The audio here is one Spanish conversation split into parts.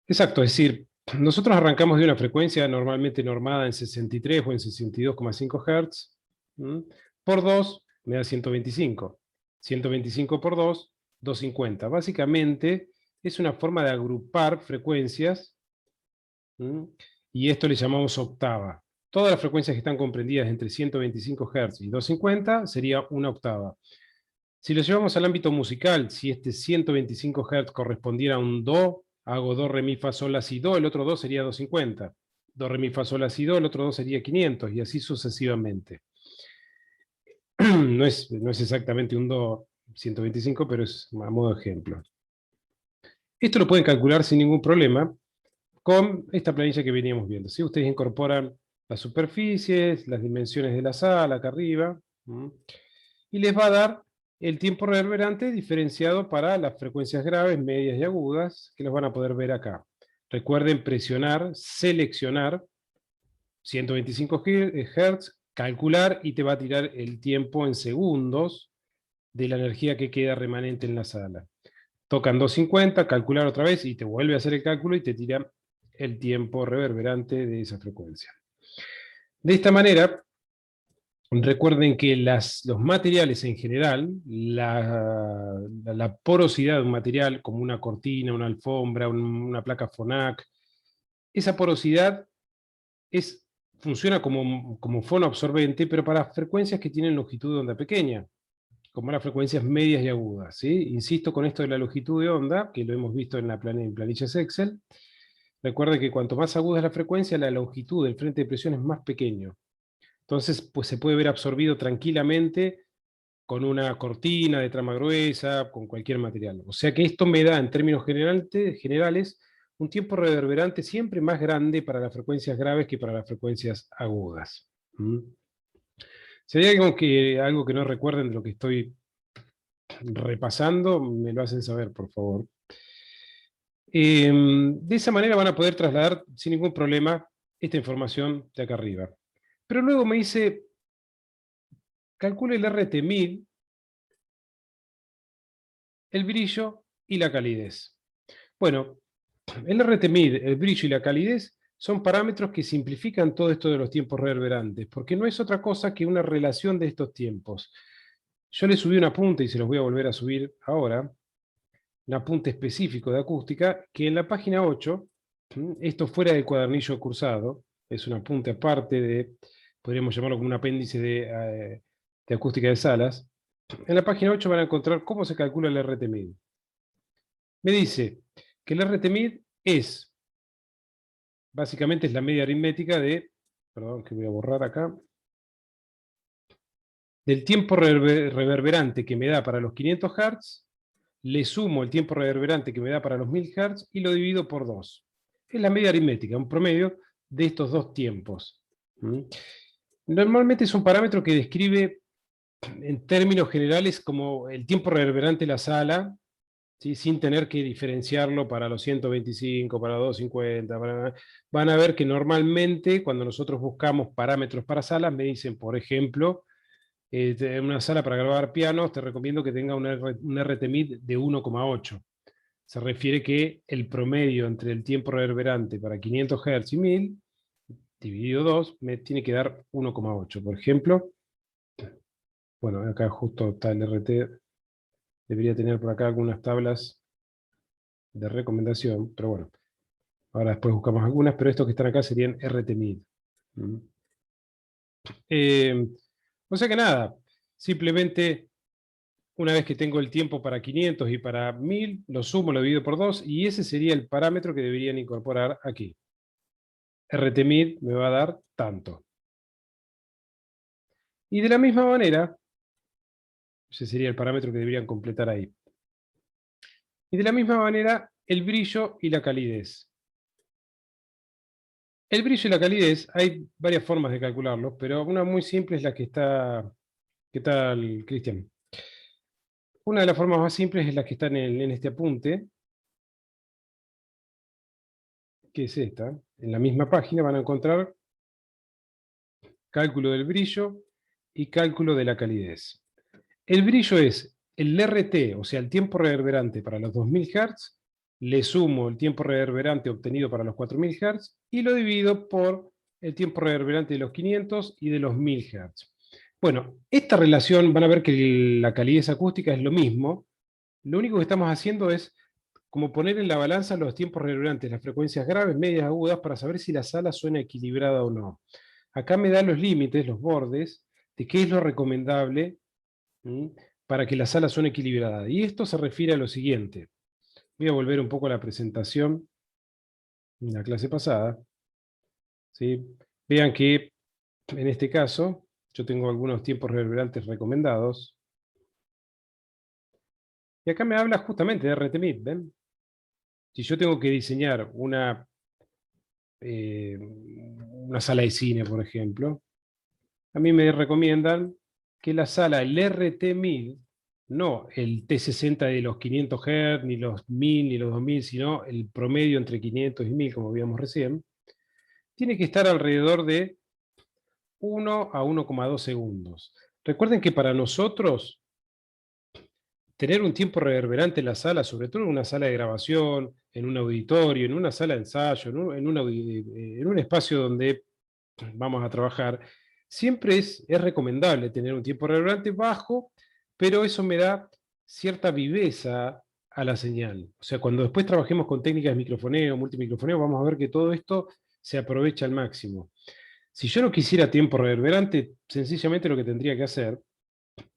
Exacto, es decir, nosotros arrancamos de una frecuencia normalmente normada en 63 o en 62,5 Hz, ¿m? Por 2 me da 125. 125 por 2, 250. Básicamente es una forma de agrupar frecuencias, ¿m? Y esto le llamamos octava. Todas las frecuencias que están comprendidas entre 125 Hz y 250 sería una octava. Si lo llevamos al ámbito musical, si este 125 Hz correspondiera a un Do, hago Do, Re, Mi, Fa, Sol, La, Si, Do, el otro Do sería 250. Do, Re, Mi, Fa, Sol, La, Si, Do, el otro Do sería 500, y así sucesivamente. No es exactamente un Do 125, pero es a modo de ejemplo. Esto lo pueden calcular sin ningún problema con esta planilla que veníamos viendo. Si ustedes incorporan las superficies, las dimensiones de la sala acá arriba, y les va a dar el tiempo reverberante diferenciado para las frecuencias graves, medias y agudas, que los van a poder ver acá. Recuerden presionar, seleccionar 125 Hz, calcular y te va a tirar el tiempo en segundos de la energía que queda remanente en la sala. Tocan 250, calcular otra vez y te vuelve a hacer el cálculo y te tira el tiempo reverberante de esa frecuencia. De esta manera, recuerden que los materiales en general, la porosidad de un material, como una cortina, una alfombra, una placa FONAC, esa porosidad funciona como fonoabsorbente, pero para frecuencias que tienen longitud de onda pequeña, como las frecuencias medias y agudas. ¿Sí? Insisto con esto de la longitud de onda, que lo hemos visto en planillas Excel. Recuerden que cuanto más aguda es la frecuencia, la longitud del frente de presión es más pequeño. Entonces, pues se puede ver absorbido tranquilamente con una cortina de trama gruesa, con cualquier material. O sea que esto me da, en términos generales, un tiempo reverberante siempre más grande para las frecuencias graves que para las frecuencias agudas. ¿Mm? Si hay algo que no recuerden de lo que estoy repasando, me lo hacen saber, por favor. De esa manera van a poder trasladar sin ningún problema esta información de acá arriba. Pero luego me dice, calcule el RT1000, el brillo y la calidez. Bueno, el RT-Mid, el brillo y la calidez son parámetros que simplifican todo esto de los tiempos reverberantes, porque no es otra cosa que una relación de estos tiempos. Yo le subí un apunte y se los voy a volver a subir ahora, un apunte específico de acústica, que en la página 8, esto fuera del cuadernillo cursado, es un apunte aparte de, podríamos llamarlo como un apéndice de acústica de salas. En la página 8 van a encontrar cómo se calcula el RT-Mid. Me dice que el RT-Mid básicamente es la media aritmética perdón, que voy a borrar acá, del tiempo reverberante que me da para los 500 Hz, le sumo el tiempo reverberante que me da para los 1000 Hz y lo divido por 2. Es la media aritmética, un promedio de estos dos tiempos. Normalmente es un parámetro que describe en términos generales como el tiempo reverberante de la sala, ¿sí? Sin tener que diferenciarlo para los 125, para los 250. Van a ver que normalmente cuando nosotros buscamos parámetros para salas, me dicen, por ejemplo, en una sala para grabar pianos, te recomiendo que tenga un RT-Mid de 1,8. Se refiere que el promedio entre el tiempo reverberante para 500 Hz y 1000, dividido 2, me tiene que dar 1,8. Por ejemplo, bueno, acá justo está el RT, debería tener por acá algunas tablas de recomendación, pero bueno, ahora después buscamos algunas, pero estos que están acá serían RT-Mid. O sea que nada, simplemente una vez que tengo el tiempo para 500 y para 1000, lo sumo, lo divido por 2, y ese sería el parámetro que deberían incorporar aquí. RT-Mid me va a dar tanto. Y de la misma manera, ese sería el parámetro que deberían completar ahí. Y de la misma manera, el brillo y la calidez. El brillo y la calidez, hay varias formas de calcularlos, pero una muy simple es la que está... ¿Qué tal, Cristian? Una de las formas más simples es la que está en este apunte, que es esta. En la misma página van a encontrar cálculo del brillo y cálculo de la calidez. El brillo es el RT, o sea, el tiempo reverberante para los 2000 Hz, le sumo el tiempo reverberante obtenido para los 4000 Hz y lo divido por el tiempo reverberante de los 500 y de los 1000 Hz. Bueno, esta relación, van a ver que la calidez acústica es lo mismo. Lo único que estamos haciendo es como poner en la balanza los tiempos reverberantes, las frecuencias graves, medias, agudas, para saber si la sala suena equilibrada o no. Acá me da los límites, los bordes, de qué es lo recomendable, ¿m?, para que la sala suene equilibrada. Y esto se refiere a lo siguiente. Voy a volver un poco a la presentación de la clase pasada, ¿sí? Vean que en este caso yo tengo algunos tiempos reverberantes recomendados. Y acá me habla justamente de RTMIT, ¿ven? Si yo tengo que diseñar una sala de cine, por ejemplo, a mí me recomiendan que la sala, el RT1000, no el T60 de los 500 Hz, ni los 1000, ni los 2000, sino el promedio entre 500 y 1000, como vimos recién, tiene que estar alrededor de 1 a 1,2 segundos. Recuerden que para nosotros, tener un tiempo reverberante en la sala, sobre todo en una sala de grabación, en un auditorio, en una sala de ensayo, en un espacio donde vamos a trabajar, siempre es recomendable tener un tiempo reverberante bajo, pero eso me da cierta viveza a la señal. O sea, cuando después trabajemos con técnicas de microfoneo, multimicrofoneo, vamos a ver que todo esto se aprovecha al máximo. Si yo no quisiera tiempo reverberante, sencillamente lo que tendría que hacer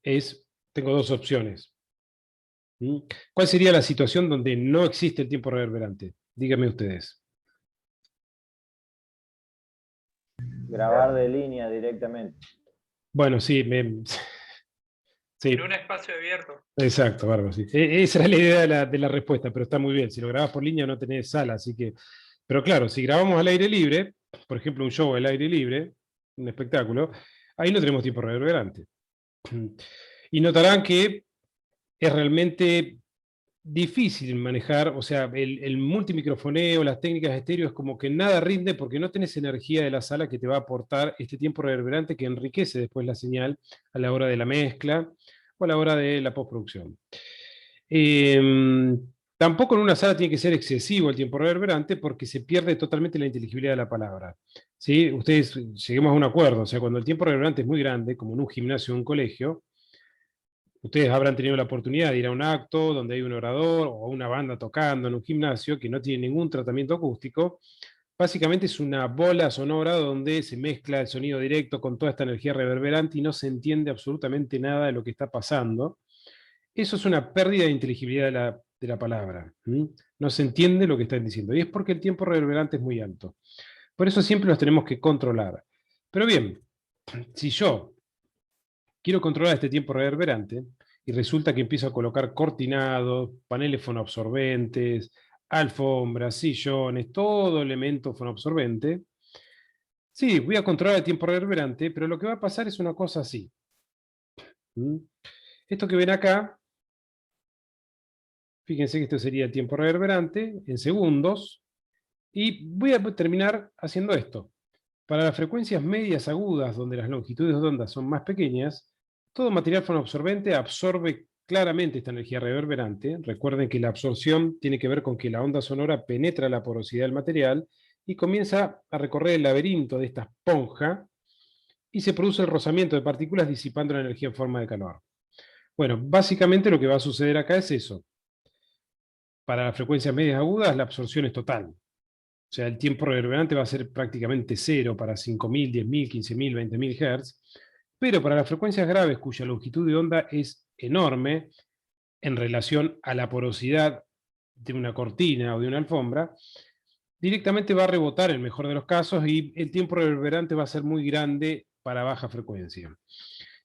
es, tengo dos opciones. ¿Mm? ¿Cuál sería la situación donde no existe el tiempo reverberante? Díganme ustedes. Grabar de línea directamente. Bueno, sí, sí. En un espacio abierto. Exacto, bárbaro, sí. Esa era la idea de la respuesta, pero está muy bien. Si lo grabas por línea no tenés sala, así que... Pero claro, si grabamos al aire libre, por ejemplo un show al aire libre, un espectáculo, ahí no tenemos tiempo reverberante. Y notarán que es realmente difícil manejar, o sea, el multimicrofoneo, las técnicas de estéreo, es como que nada rinde porque no tenés energía de la sala que te va a aportar este tiempo reverberante que enriquece después la señal a la hora de la mezcla o a la hora de la postproducción. Tampoco en una sala tiene que ser excesivo el tiempo reverberante porque se pierde totalmente la inteligibilidad de la palabra. ¿Sí? Ustedes lleguemos a un acuerdo, o sea, cuando el tiempo reverberante es muy grande, como en un gimnasio o un colegio, ustedes habrán tenido la oportunidad de ir a un acto donde hay un orador o una banda tocando en un gimnasio que no tiene ningún tratamiento acústico. Básicamente es una bola sonora donde se mezcla el sonido directo con toda esta energía reverberante y no se entiende absolutamente nada de lo que está pasando. Eso es una pérdida de inteligibilidad de la palabra. No se entiende lo que están diciendo. Y es porque el tiempo reverberante es muy alto. Por eso siempre los tenemos que controlar. Pero bien, si yo quiero controlar este tiempo reverberante y resulta que empiezo a colocar cortinados, paneles fonoabsorbentes, alfombras, sillones, todo elemento fonoabsorbente, sí, voy a controlar el tiempo reverberante, pero lo que va a pasar es una cosa así. Esto que ven acá, fíjense que esto sería el tiempo reverberante en segundos, y voy a terminar haciendo esto. Para las frecuencias medias agudas, donde las longitudes de onda son más pequeñas, todo material fonoabsorbente absorbe claramente esta energía reverberante. Recuerden que la absorción tiene que ver con que la onda sonora penetra la porosidad del material y comienza a recorrer el laberinto de esta esponja y se produce el rozamiento de partículas disipando la energía en forma de calor. Bueno, básicamente lo que va a suceder acá es eso. Para las frecuencias medias agudas la absorción es total. O sea, el tiempo reverberante va a ser prácticamente cero para 5000, 10000, 15000, 20000 Hz, pero para las frecuencias graves cuya longitud de onda es enorme en relación a la porosidad de una cortina o de una alfombra, directamente va a rebotar en el mejor de los casos y el tiempo reverberante va a ser muy grande para baja frecuencia.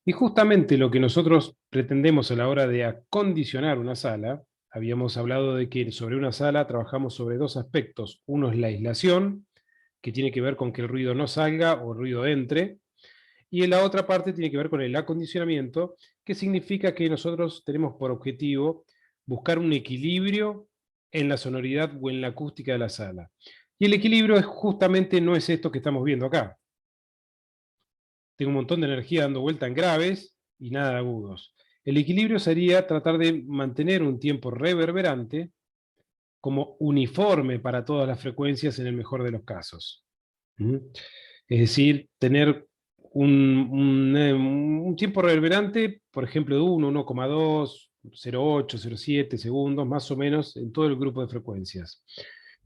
Y justamente lo que nosotros pretendemos a la hora de acondicionar una sala, habíamos hablado de que sobre una sala trabajamos sobre dos aspectos. Uno es la aislación, que tiene que ver con que el ruido no salga o el ruido entre, y en la otra parte tiene que ver con el acondicionamiento, que significa que nosotros tenemos por objetivo buscar un equilibrio en la sonoridad o en la acústica de la sala. Y el equilibrio es justamente no es esto que estamos viendo acá. Tengo un montón de energía dando vuelta en graves y nada de agudos. El equilibrio sería tratar de mantener un tiempo reverberante como uniforme para todas las frecuencias en el mejor de los casos. ¿Mm? Es decir, tener un tiempo reverberante, por ejemplo, de 1, 1,2, 0,8, 0,7 segundos, más o menos, en todo el grupo de frecuencias.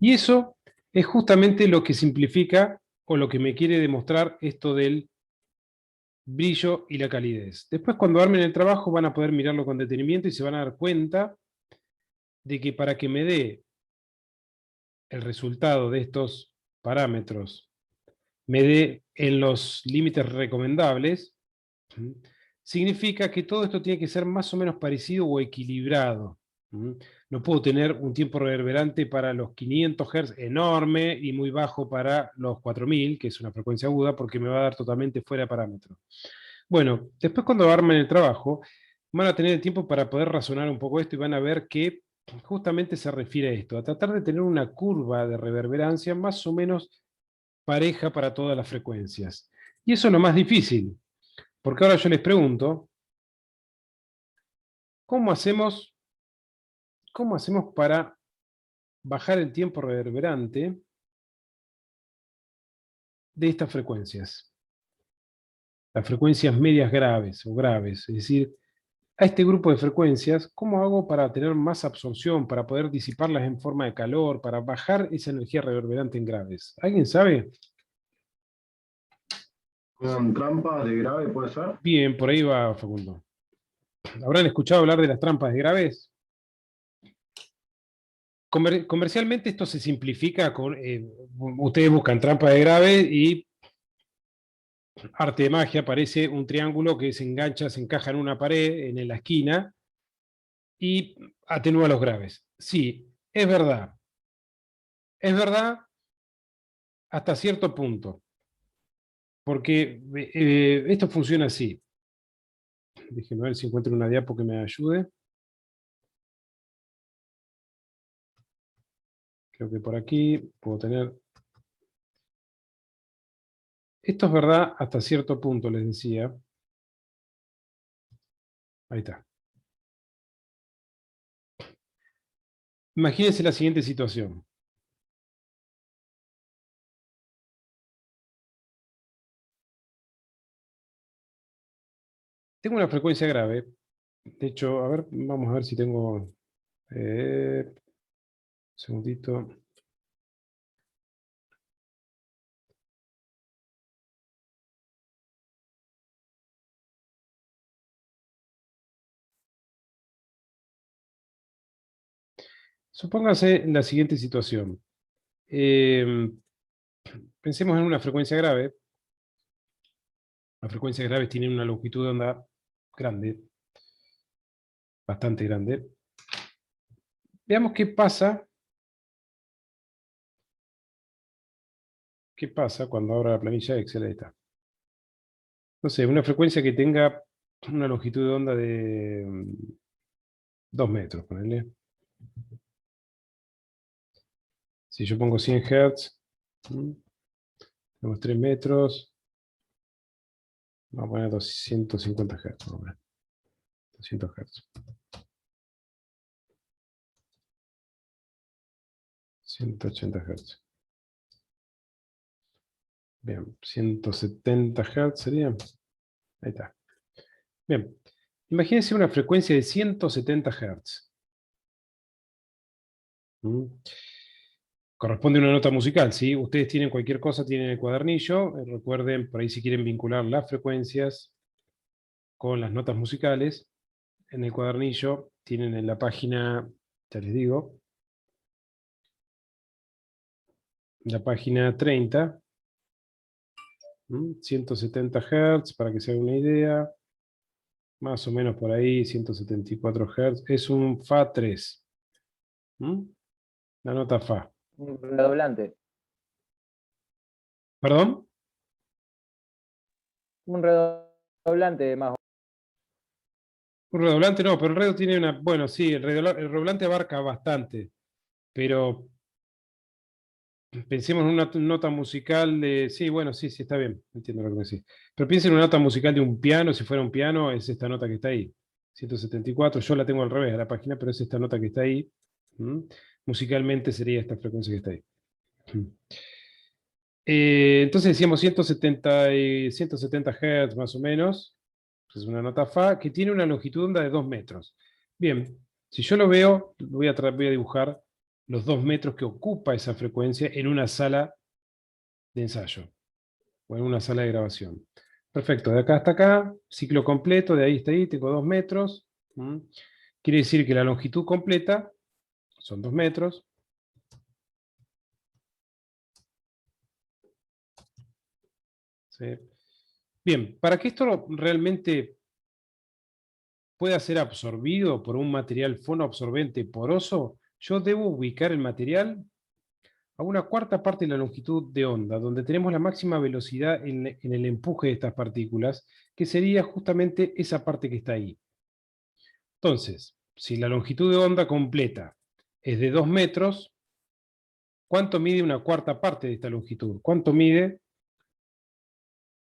Y eso es justamente lo que simplifica, o lo que me quiere demostrar esto del brillo y la calidez. Después, cuando armen el trabajo, van a poder mirarlo con detenimiento y se van a dar cuenta de que para que me dé el resultado de estos parámetros, me dé en los límites recomendables, ¿sí? Significa que todo esto tiene que ser más o menos parecido o equilibrado. ¿Sí? No puedo tener un tiempo reverberante para los 500 Hz enorme y muy bajo para los 4000, que es una frecuencia aguda, porque me va a dar totalmente fuera de parámetro. Bueno, después cuando armen el trabajo, van a tener el tiempo para poder razonar un poco esto y van a ver que justamente se refiere a esto, a tratar de tener una curva de reverberancia más o menos pareja para todas las frecuencias. Y eso es lo más difícil, porque ahora yo les pregunto, ¿cómo hacemos para bajar el tiempo reverberante de estas frecuencias? Las frecuencias medias graves o graves, es decir, a este grupo de frecuencias, ¿cómo hago para tener más absorción, para poder disiparlas en forma de calor, para bajar esa energía reverberante en graves? ¿Alguien sabe? ¿Con trampas de grave puede ser? Bien, por ahí va Facundo. ¿Habrán escuchado hablar de las trampas de graves? Comercialmente esto se simplifica con, ustedes buscan trampas de graves y arte de magia, aparece un triángulo que se engancha, se encaja en una pared, en la esquina, y atenúa los graves. Sí, es verdad. Es verdad hasta cierto punto. Porque esto funciona así. Déjenme ver si encuentro una diapo que me ayude. Creo que por aquí puedo tener... Esto es verdad hasta cierto punto, les decía. Ahí está. Imagínense la siguiente situación. Tengo una frecuencia grave. De hecho, a ver, vamos a ver si tengo... un segundito. Supóngase la siguiente situación. Pensemos en una frecuencia grave. Las frecuencias graves tienen una longitud de onda grande, bastante grande. Veamos qué pasa. ¿Qué pasa cuando abro la planilla de Excel? Ahí está. No sé, una frecuencia que tenga una longitud de onda de 2 metros, ponele. Si yo pongo 100 Hz, tenemos 3 metros, vamos a poner 250 Hz. 200 Hz. 180 Hz. Bien, 170 Hz sería. Ahí está. Bien, imagínense una frecuencia de 170 Hz. Corresponde a una nota musical, ¿sí? Ustedes tienen cualquier cosa, tienen el cuadernillo. Recuerden, por ahí si quieren vincular las frecuencias con las notas musicales, en el cuadernillo tienen en la página, ya les digo, la página 30, 170 Hz, para que se haga una idea, más o menos por ahí, 174 Hz, es un Fa3, la nota Fa. Un redoblante. ¿Perdón? Un redoblante más. Un redoblante no, pero el redo tiene una, bueno, sí, el redoblante abarca bastante, pero pensemos en una nota musical de... Sí, bueno, sí, sí, está bien, entiendo lo que me decís. Pero piensen en una nota musical de un piano, si fuera un piano, es esta nota que está ahí. 174, yo la tengo al revés de la página, pero es esta nota que está ahí. musicalmente sería esta frecuencia que está ahí. Entonces decíamos 170 Hz más o menos, es una nota Fa, que tiene una longitud de onda de 2 metros. Bien, si yo lo veo, voy a dibujar los 2 metros que ocupa esa frecuencia en una sala de ensayo, o en una sala de grabación. Perfecto, de acá hasta acá, ciclo completo, de ahí hasta ahí, tengo 2 metros. Quiere decir que la longitud completa son 2 metros. ¿Sí? Bien, para que esto realmente pueda ser absorbido por un material fonoabsorbente poroso, yo debo ubicar el material a una cuarta parte de la longitud de onda, donde tenemos la máxima velocidad en el empuje de estas partículas, que sería justamente esa parte que está ahí. Entonces, si la longitud de onda completa es de 2 metros, ¿cuánto mide una cuarta parte de esta longitud? ¿Cuánto mide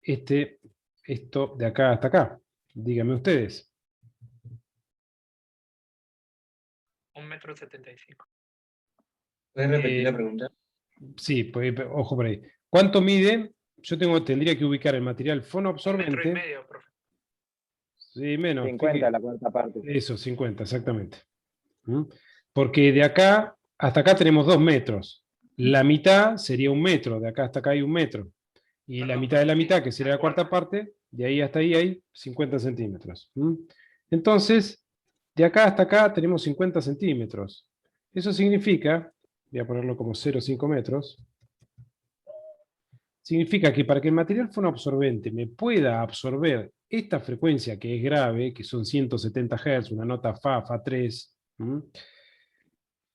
esto de acá hasta acá? Díganme ustedes. 1,75 m. ¿Puedes repetir la pregunta? Sí, pues, ojo por ahí. ¿Cuánto mide? Yo tendría que ubicar el material 1,5 fonoabsorbente. m, profe. Sí, menos. 50 la cuarta parte. Eso, 50, exactamente. Porque de acá hasta acá tenemos 2 metros. La mitad sería 1 metro, de acá hasta acá hay 1 metro. Y la Perdón, mitad de la sí, mitad, que sería la cuarta parte, de ahí hasta ahí hay 50 centímetros. Entonces, de acá hasta acá tenemos 50 centímetros. Eso significa, voy a ponerlo como 0,5 metros, significa que para que el material fonoabsorbente me pueda absorber esta frecuencia que es grave, que son 170 Hz, una nota Fa, Fa3,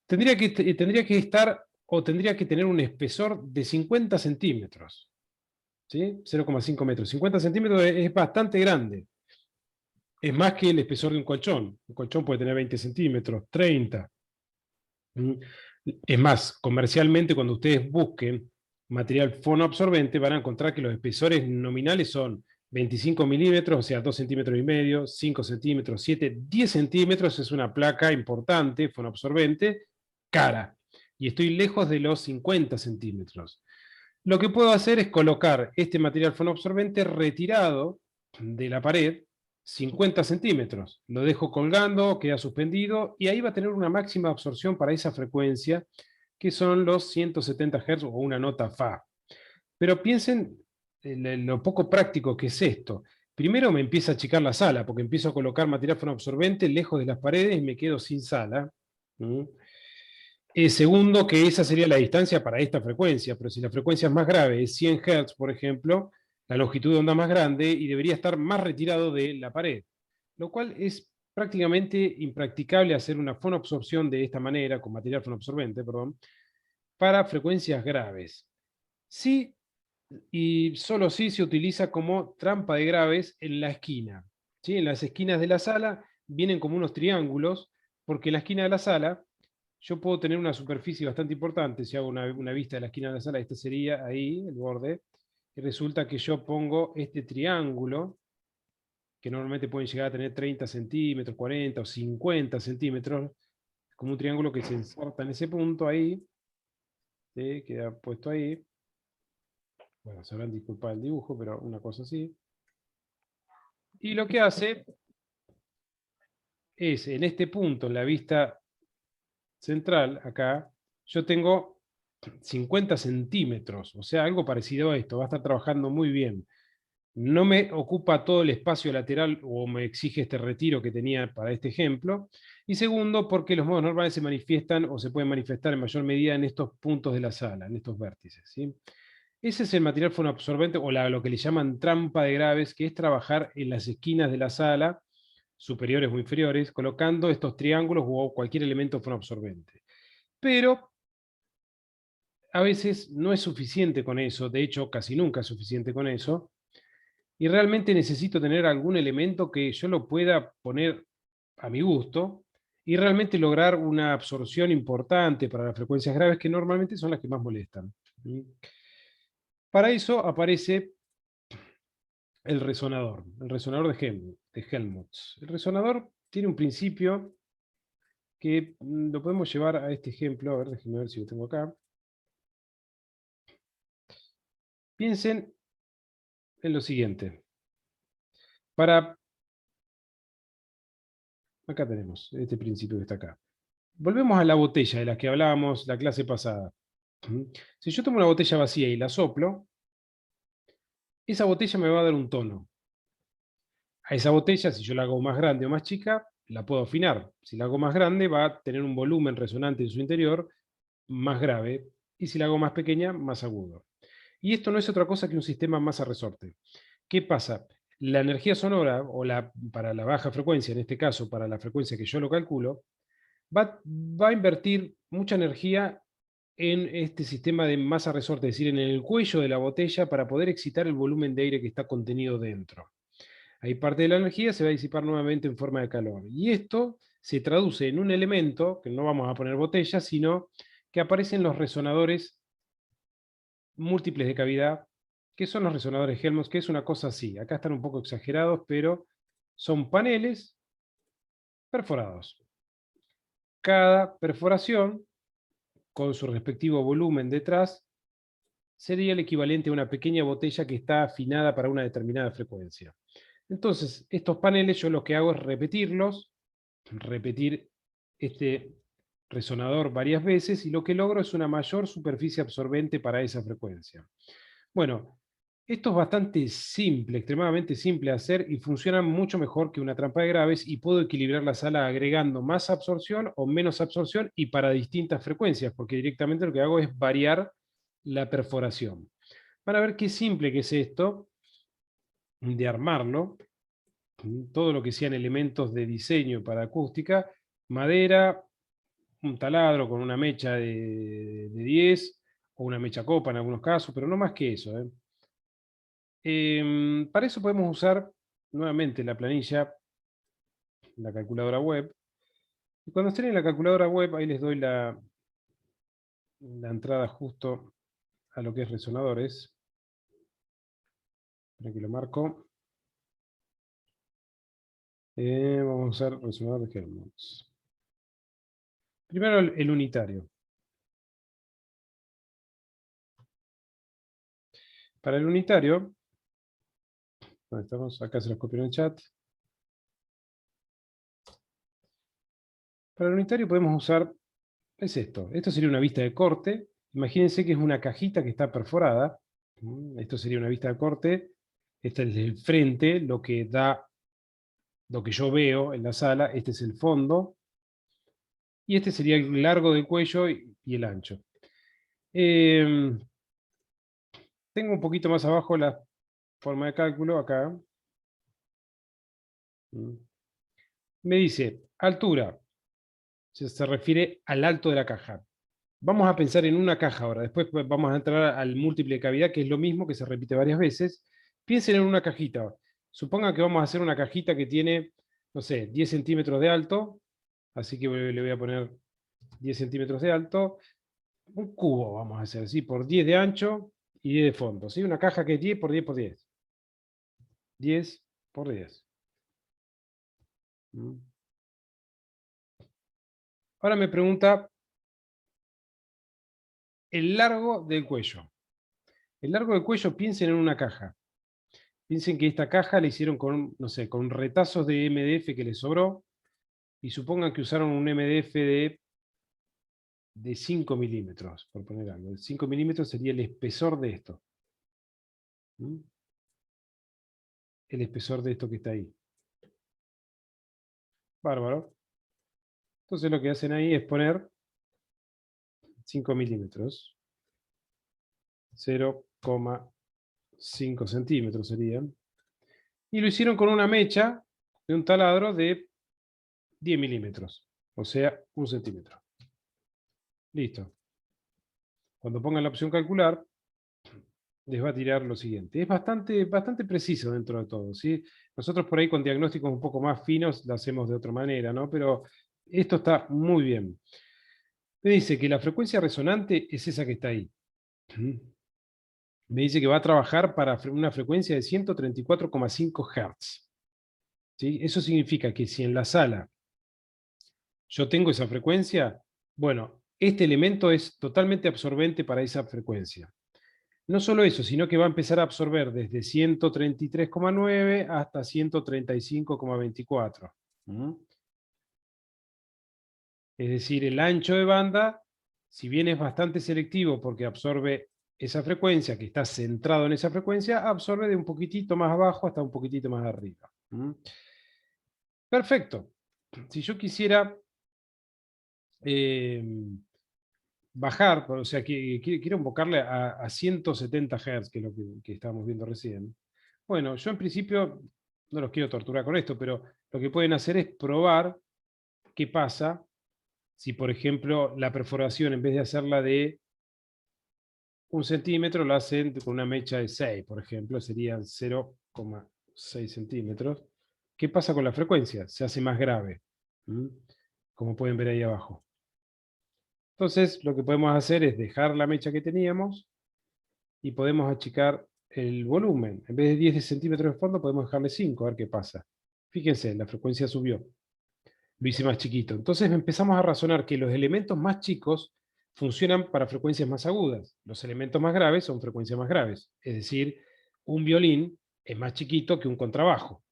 tendría que estar o tendría que tener un espesor de 50 centímetros. ¿Sí? 0,5 metros. 50 centímetros es bastante grande. Es más que el espesor de un colchón. Un colchón puede tener 20 centímetros, 30. Es más, comercialmente, cuando ustedes busquen material fonoabsorbente, van a encontrar que los espesores nominales son 25 milímetros, o sea, 2 centímetros y medio, 5 centímetros, 7, 10 centímetros es una placa importante, fonoabsorbente, cara. Y estoy lejos de los 50 centímetros. Lo que puedo hacer es colocar este material fonoabsorbente retirado de la pared, 50 centímetros. Lo dejo colgando, queda suspendido, y ahí va a tener una máxima absorción para esa frecuencia, que son los 170 Hz o una nota Fa. Pero piensen en lo poco práctico que es esto. Primero me empieza a achicar la sala, porque empiezo a colocar material fonoabsorbente lejos de las paredes y me quedo sin sala. Segundo, que esa sería la distancia para esta frecuencia, pero si la frecuencia es más grave, es 100 Hz, por ejemplo, la longitud de onda más grande y debería estar más retirado de la pared, lo cual es prácticamente impracticable hacer una fonoabsorción de esta manera, con material fonoabsorbente, perdón, para frecuencias graves. Sí, y solo sí se utiliza como trampa de graves en la esquina. ¿Sí? En las esquinas de la sala vienen como unos triángulos, porque en la esquina de la sala yo puedo tener una superficie bastante importante. Si hago una vista de la esquina de la sala, este sería ahí, el borde, y resulta que yo pongo este triángulo, que normalmente pueden llegar a tener 30 centímetros, 40 o 50 centímetros, como un triángulo que se inserta en ese punto ahí, ¿sí? Queda puesto ahí. Bueno, sabrán disculpar el dibujo, pero una cosa así. Y lo que hace es, en este punto, en la vista central, acá, yo tengo 50 centímetros, o sea, algo parecido a esto, va a estar trabajando muy bien. No me ocupa todo el espacio lateral o me exige este retiro que tenía para este ejemplo. Y segundo, porque los modos normales se manifiestan o se pueden manifestar en mayor medida en estos puntos de la sala, en estos vértices. ¿Sí? Ese es el material fonoabsorbente o lo que le llaman trampa de graves, que es trabajar en las esquinas de la sala, superiores o inferiores, colocando estos triángulos o cualquier elemento fonoabsorbente. Pero a veces no es suficiente con eso, de hecho casi nunca es suficiente con eso, y realmente necesito tener algún elemento que yo lo pueda poner a mi gusto y realmente lograr una absorción importante para las frecuencias graves, que normalmente son las que más molestan. Para eso aparece el resonador de Helmholtz. El resonador tiene un principio que lo podemos llevar a este ejemplo. A ver, déjenme ver si lo tengo acá. Piensen en lo siguiente. Acá tenemos este principio que está acá. Volvemos a la botella de la que hablábamos la clase pasada. Si yo tomo una botella vacía y la soplo, esa botella me va a dar un tono. A esa botella, si yo la hago más grande o más chica, la puedo afinar. Si la hago más grande, va a tener un volumen resonante en su interior más grave. Y si la hago más pequeña, más agudo. Y esto no es otra cosa que un sistema masa-resorte. ¿Qué pasa? La energía sonora, para la baja frecuencia, en este caso, para la frecuencia que yo lo calculo, va a invertir mucha energía en este sistema de masa-resorte, es decir, en el cuello de la botella para poder excitar el volumen de aire que está contenido dentro. Ahí parte de la energía se va a disipar nuevamente en forma de calor. Y esto se traduce en un elemento, que no vamos a poner botella, sino que aparecen los resonadores múltiples de cavidad, que son los resonadores Helmholtz, que es una cosa así. Acá están un poco exagerados, pero son paneles perforados. Cada perforación, con su respectivo volumen detrás, sería el equivalente a una pequeña botella que está afinada para una determinada frecuencia. Entonces, estos paneles yo lo que hago es repetir este resonador varias veces, y lo que logro es una mayor superficie absorbente para esa frecuencia. Bueno, esto es bastante simple, extremadamente simple de hacer, y funciona mucho mejor que una trampa de graves, y puedo equilibrar la sala agregando más absorción o menos absorción y para distintas frecuencias, porque directamente lo que hago es variar la perforación. Para ver qué simple que es esto de armarlo, todo lo que sean elementos de diseño para acústica, madera, un taladro con una mecha de 10 o una mecha copa en algunos casos, pero no más que eso. Para eso podemos usar nuevamente la planilla, la calculadora web. Y cuando estén en la calculadora web, ahí les doy la entrada justo a lo que es resonadores. Para que lo marco. Vamos a usar resonador de Helmholtz. Primero el unitario. Para el unitario, ¿dónde estamos? Acá se los copio en el chat. Para el unitario podemos usar, es esto. Esto sería una vista de corte. Imagínense que es una cajita que está perforada. Esto sería una vista de corte. Este es el frente, lo que da, lo que yo veo en la sala. Este es el fondo. Y este sería el largo del cuello y el ancho. Tengo un poquito más abajo la forma de cálculo, acá. Me dice, altura. Se refiere al alto de la caja. Vamos a pensar en una caja ahora. Después vamos a entrar al múltiple de cavidad, que es lo mismo, que se repite varias veces. Piensen en una cajita. Supongan que vamos a hacer una cajita que tiene, no sé, 10 centímetros de alto. Así que le voy a poner 10 centímetros de alto. Un cubo vamos a hacer, ¿sí? Por 10 de ancho y 10 de fondo, ¿sí? Una caja que es 10 por 10 por 10. 10 por 10. Ahora me pregunta el largo del cuello. El largo del cuello, piensen en una caja. Piensen que esta caja la hicieron con, no sé, con retazos de MDF que les sobró, y supongan que usaron un MDF de 5 milímetros, por poner algo. El 5 milímetros sería el espesor de esto. El espesor de esto que está ahí. Bárbaro. Entonces lo que hacen ahí es poner 5 milímetros. 0,5 centímetros serían. Y lo hicieron con una mecha de un taladro de 10 milímetros. O sea, 1 centímetro. Listo. Cuando pongan la opción calcular, les va a tirar lo siguiente. Es bastante preciso dentro de todo, ¿sí? Nosotros por ahí con diagnósticos un poco más finos lo hacemos de otra manera, ¿no? Pero esto está muy bien. Me dice que la frecuencia resonante es esa que está ahí. Me dice que va a trabajar para una frecuencia de 134,5 Hz. ¿Sí? Eso significa que si en la sala yo tengo esa frecuencia, bueno, este elemento es totalmente absorbente para esa frecuencia. No solo eso, sino que va a empezar a absorber desde 133,9 hasta 135,24. Es decir, el ancho de banda, si bien es bastante selectivo porque absorbe esa frecuencia, que está centrado en esa frecuencia, absorbe de un poquitito más abajo hasta un poquitito más arriba. Perfecto. Si yo quisiera bajar, o sea, quiero invocarle a 170 Hz, que es lo que estábamos viendo recién. Bueno, yo en principio no los quiero torturar con esto, pero lo que pueden hacer es probar qué pasa si, por ejemplo, la perforación, en vez de hacerla de 1 centímetro, la hacen con una mecha de 6, por ejemplo, serían 0,6 centímetros. ¿Qué pasa con la frecuencia? Se hace más grave, como pueden ver ahí abajo. Entonces, lo que podemos hacer es dejar la mecha que teníamos y podemos achicar el volumen. En vez de 10 centímetros de fondo, podemos dejarle 5, a ver qué pasa. Fíjense, la frecuencia subió. Lo hice más chiquito. Entonces empezamos a razonar que los elementos más chicos funcionan para frecuencias más agudas. Los elementos más graves son frecuencias más graves. Es decir, un violín es más chiquito que un contrabajo.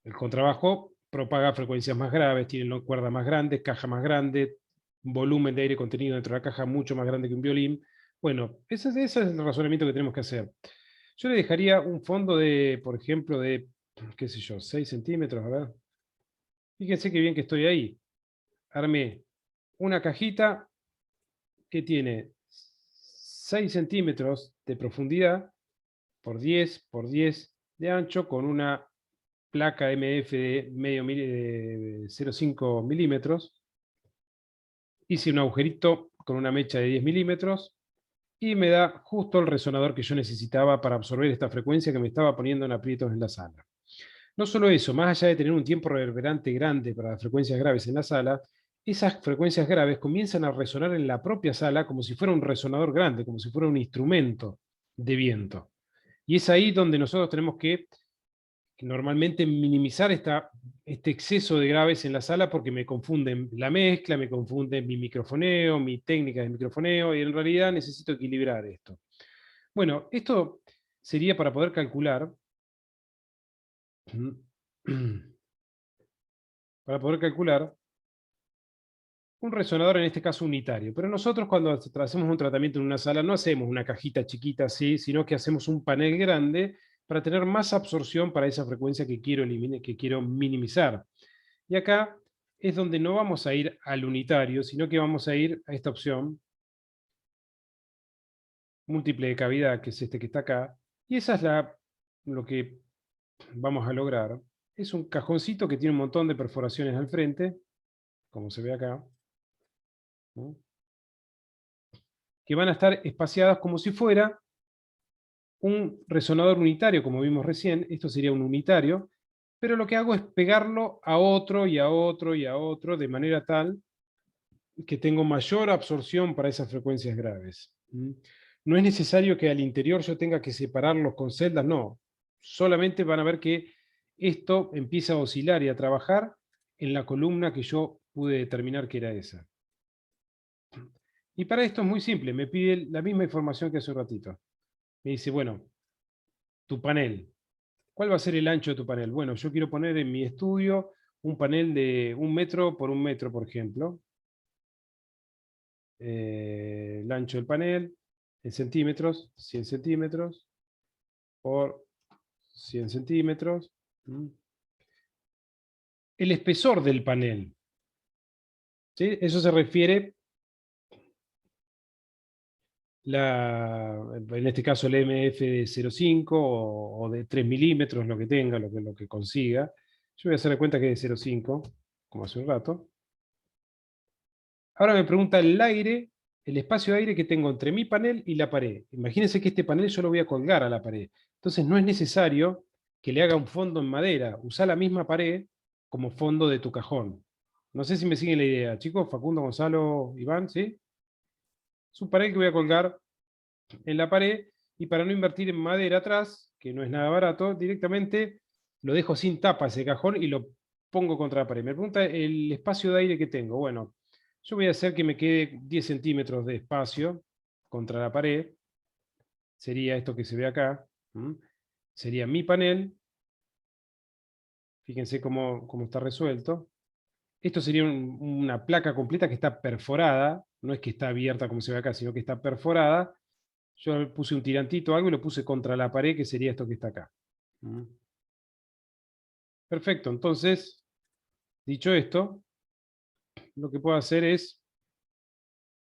El contrabajo propaga frecuencias más graves, tiene cuerdas más grandes, caja más grande, volumen de aire contenido dentro de la caja mucho más grande que un violín. Bueno, ese es el razonamiento que tenemos que hacer. Yo le dejaría un fondo de, por ejemplo, de, qué sé yo, 6 centímetros, a ver. Fíjense qué bien que estoy ahí. Armé una cajita que tiene 6 centímetros de profundidad por 10 por 10 de ancho con una placa MF de 0,5 milímetros. Hice un agujerito con una mecha de 10 milímetros y me da justo el resonador que yo necesitaba para absorber esta frecuencia que me estaba poniendo en aprietos en la sala. No solo eso, más allá de tener un tiempo reverberante grande para las frecuencias graves en la sala, esas frecuencias graves comienzan a resonar en la propia sala como si fuera un resonador grande, como si fuera un instrumento de viento. Y es ahí donde nosotros tenemos que normalmente minimizar este exceso de graves en la sala porque me confunden la mezcla, me confunden mi microfoneo, mi técnica de microfoneo, y en realidad necesito equilibrar esto. Bueno, esto sería para poder calcular un resonador, en este caso unitario. Pero nosotros cuando hacemos un tratamiento en una sala no hacemos una cajita chiquita así, sino que hacemos un panel grande para tener más absorción para esa frecuencia que quiero que quiero minimizar. Y acá es donde no vamos a ir al unitario, sino que vamos a ir a esta opción, múltiple de cavidad, que es este que está acá. Y esa es lo que vamos a lograr. Es un cajoncito que tiene un montón de perforaciones al frente, como se ve acá, ¿no? Que van a estar espaciadas como si fuera un resonador unitario, como vimos recién. Esto sería un unitario, pero lo que hago es pegarlo a otro y a otro y a otro, de manera tal que tengo mayor absorción para esas frecuencias graves. No es necesario que al interior yo tenga que separarlos con celdas, no. Solamente van a ver que esto empieza a oscilar y a trabajar en la columna que yo pude determinar que era esa. Y para esto es muy simple, me pide la misma información que hace un ratito. Me dice, bueno, tu panel. ¿Cuál va a ser el ancho de tu panel? Bueno, yo quiero poner en mi estudio un panel de 1 metro por 1 metro, por ejemplo. El ancho del panel en centímetros, 100 centímetros por 100 centímetros. El espesor del panel, ¿sí? Eso se refiere, en este caso el MF de 0,5 o de 3 milímetros, lo que tenga, lo que consiga. Yo voy a hacer de cuenta que es de 0,5, como hace un rato. Ahora me pregunta el aire, el espacio de aire que tengo entre mi panel y la pared. Imagínense que este panel yo lo voy a colgar a la pared. Entonces no es necesario que le haga un fondo en madera. Usa la misma pared como fondo de tu cajón. No sé si me siguen la idea, chicos. Facundo, Gonzalo, Iván, ¿sí? Es un panel que voy a colgar en la pared y para no invertir en madera atrás, que no es nada barato, directamente lo dejo sin tapa ese cajón y lo pongo contra la pared. Me pregunta el espacio de aire que tengo. Bueno, yo voy a hacer que me quede 10 centímetros de espacio contra la pared. Sería esto que se ve acá. Sería mi panel. Fíjense cómo está resuelto. Esto sería una placa completa que está perforada. No es que está abierta como se ve acá, sino que está perforada. Yo le puse un tirantito o algo y lo puse contra la pared, que sería esto que está acá. Perfecto, entonces, dicho esto, lo que puedo hacer es,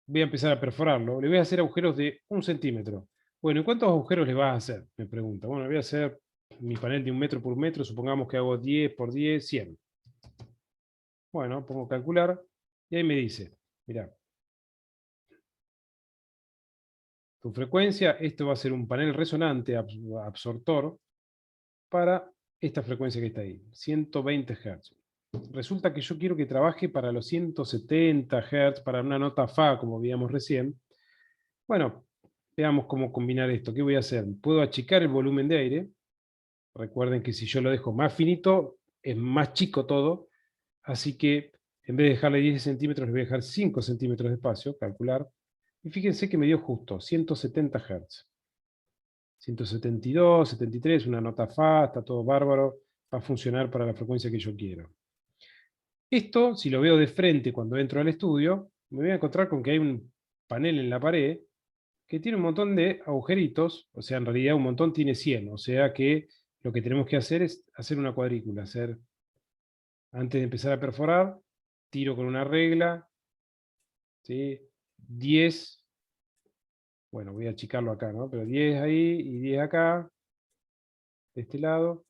voy a empezar a perforarlo. Le voy a hacer agujeros de 1 centímetro. Bueno, ¿y cuántos agujeros le vas a hacer? Me pregunta. Bueno, voy a hacer mi panel de 1 metro por 1 metro. Supongamos que hago 10 por 10, 100. Bueno, pongo calcular y ahí me dice, mirá, tu frecuencia, esto va a ser un panel resonante absortor para esta frecuencia que está ahí, 120 Hz. Resulta que yo quiero que trabaje para los 170 Hz, para una nota Fa, como veíamos recién. Bueno, veamos cómo combinar esto. ¿Qué voy a hacer? Puedo achicar el volumen de aire. Recuerden que si yo lo dejo más finito, es más chico todo. Así que en vez de dejarle 10 centímetros, le voy a dejar 5 centímetros de espacio, calcular. Y fíjense que me dio justo 170 Hz. 172, 73, una nota Fa, está todo bárbaro, va a funcionar para la frecuencia que yo quiero. Esto, si lo veo de frente cuando entro al estudio, me voy a encontrar con que hay un panel en la pared que tiene un montón de agujeritos, o sea, en realidad un montón tiene 100, o sea que lo que tenemos que hacer es hacer una cuadrícula, antes de empezar a perforar, tiro con una regla, ¿sí? 10, bueno, voy a achicarlo acá, ¿no? Pero 10 ahí y 10 acá, de este lado,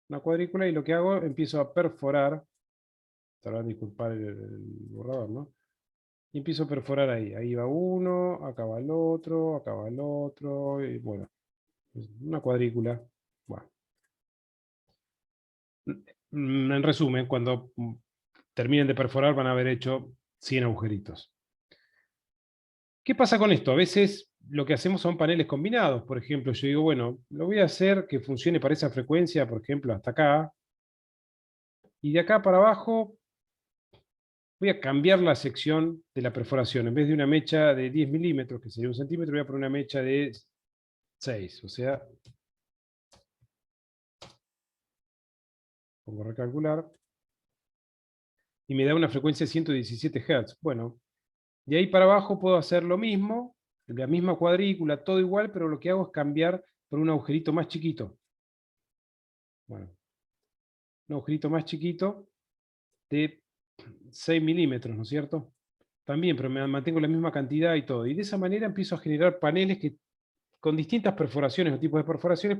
una cuadrícula, y lo que hago, empiezo a perforar, sabrán disculpar el borrador, ¿no? Y empiezo a perforar ahí. Ahí va uno, acá va el otro, acá va el otro, y bueno, una cuadrícula. Bueno. En resumen, cuando terminen de perforar van a haber hecho 100 agujeritos. ¿Qué pasa con esto? A veces lo que hacemos son paneles combinados. Por ejemplo, yo digo, bueno, lo voy a hacer que funcione para esa frecuencia, por ejemplo, hasta acá. Y de acá para abajo voy a cambiar la sección de la perforación. En vez de una mecha de 10 milímetros, que sería 1 centímetro, voy a poner una mecha de 6. O sea, pongo a recalcular. Y me da una frecuencia de 117 Hz. Bueno, de ahí para abajo puedo hacer lo mismo, la misma cuadrícula, todo igual, pero lo que hago es cambiar por un agujerito más chiquito. Bueno, un agujerito más chiquito de 6 milímetros, ¿no es cierto? También, pero me mantengo la misma cantidad y todo. Y de esa manera empiezo a generar paneles con distintas perforaciones o tipos de perforaciones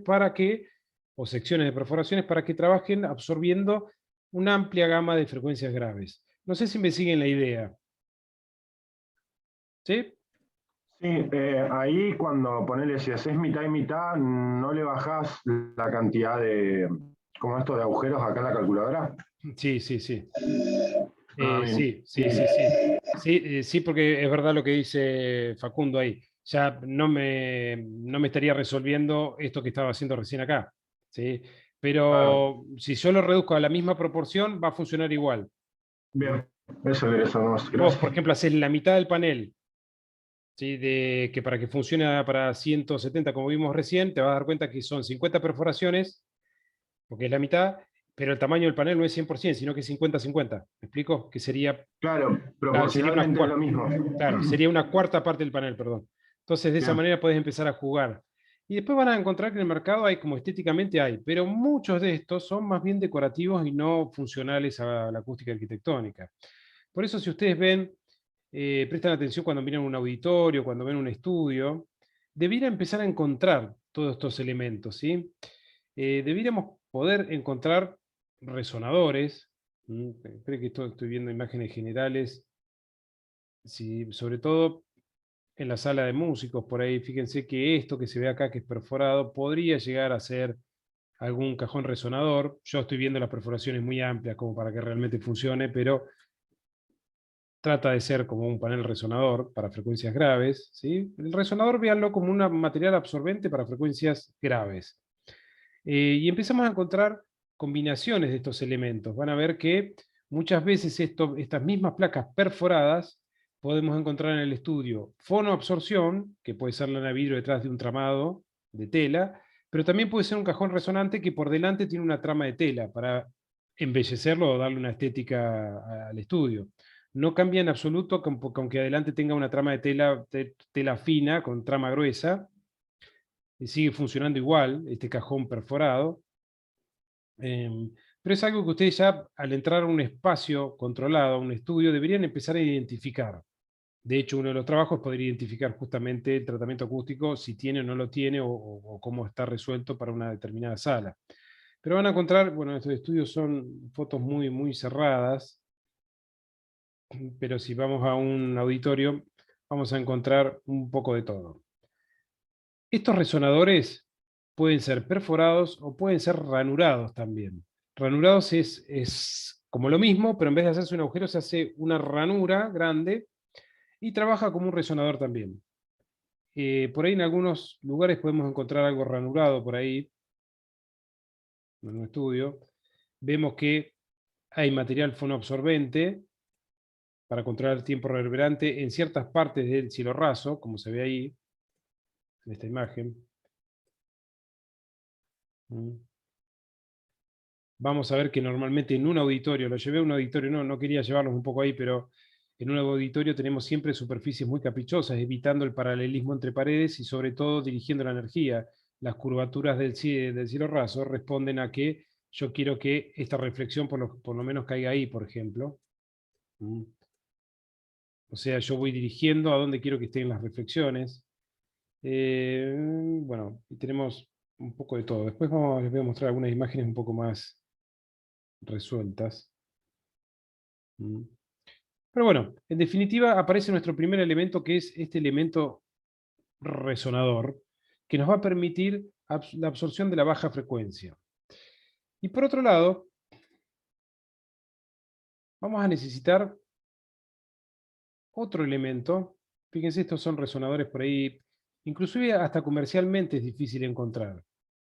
o secciones de perforaciones para que trabajen absorbiendo una amplia gama de frecuencias graves. No sé si me siguen la idea. ¿Sí? Sí, ahí cuando ponele, si haces mitad y mitad, no le bajás la cantidad de, como esto de agujeros acá en la calculadora. Sí, sí, sí. Bien. Sí, sí, sí, sí. Sí, sí, porque es verdad lo que dice Facundo ahí. Ya no me estaría resolviendo esto que estaba haciendo recién acá. ¿Sí? Pero si yo lo reduzco a la misma proporción, va a funcionar igual. Bien, eso no es. Vos, Gracias. por ejemplo, haces la mitad del panel, ¿sí? Que para que funcione para 170, como vimos recién, te vas a dar cuenta que son 50 perforaciones, porque es la mitad, pero el tamaño del panel no es 100%, sino que es 50-50. ¿Me explico? Que sería... Claro, Claro, proporcionalmente es lo mismo. claro, sería una cuarta parte del panel, perdón. Entonces, de esa Bien. manera puedes empezar a jugar. Y después van a encontrar que en el mercado hay, como estéticamente hay, pero muchos de estos son más bien decorativos y no funcionales a la acústica arquitectónica. Por eso, si ustedes ven, prestan atención cuando miran un auditorio, cuando ven un estudio, debiera empezar a encontrar todos estos elementos, ¿sí? Debiéramos poder encontrar resonadores. Creo que estoy viendo imágenes generales. Sí, sobre todo en la sala de músicos, por ahí, fíjense que esto que se ve acá, que es perforado, podría llegar a ser algún cajón resonador. Yo estoy viendo las perforaciones muy amplias como para que realmente funcione, pero trata de ser como un panel resonador para frecuencias graves, ¿sí? El resonador, véanlo como un material absorbente para frecuencias graves. Y empezamos a encontrar combinaciones de estos elementos. Van a ver que muchas veces estas mismas placas perforadas podemos encontrar en el estudio fonoabsorción, que puede ser lana de vidrio detrás de un tramado de tela, pero también puede ser un cajón resonante que por delante tiene una trama de tela para embellecerlo o darle una estética al estudio. No cambia en absoluto, aunque adelante tenga una trama de tela fina con trama gruesa, y sigue funcionando igual este cajón perforado. Pero es algo que ustedes ya al entrar a un espacio controlado, a un estudio, deberían empezar a identificar. De hecho, uno de los trabajos es poder identificar justamente el tratamiento acústico, si tiene o no lo tiene, o cómo está resuelto para una determinada sala. Pero van a encontrar, bueno, estos estudios son fotos muy, muy cerradas, pero si vamos a un auditorio, vamos a encontrar un poco de todo. Estos resonadores pueden ser perforados o pueden ser ranurados también. Ranurados es como lo mismo, pero en vez de hacerse un agujero se hace una ranura grande y trabaja como un resonador también. Por ahí en algunos lugares podemos encontrar algo ranurado por ahí, en un estudio. Vemos que hay material fonoabsorbente para controlar el tiempo reverberante en ciertas partes del cielo raso, como se ve ahí, en esta imagen. Vamos a ver que normalmente en un auditorio, lo llevé a un auditorio, no quería llevarlos un poco ahí, pero en un auditorio tenemos siempre superficies muy caprichosas, evitando el paralelismo entre paredes y sobre todo dirigiendo la energía. Las curvaturas del cielo raso responden a que yo quiero que esta reflexión por lo menos caiga ahí, por ejemplo. O sea, yo voy dirigiendo a dónde quiero que estén las reflexiones. Bueno, y tenemos un poco de todo. Después les voy a mostrar algunas imágenes un poco más resueltas. Pero bueno, en definitiva aparece nuestro primer elemento, que es este elemento resonador, que nos va a permitir la absorción de la baja frecuencia. Y por otro lado, vamos a necesitar otro elemento. Fíjense, estos son resonadores por ahí, inclusive hasta comercialmente es difícil encontrar.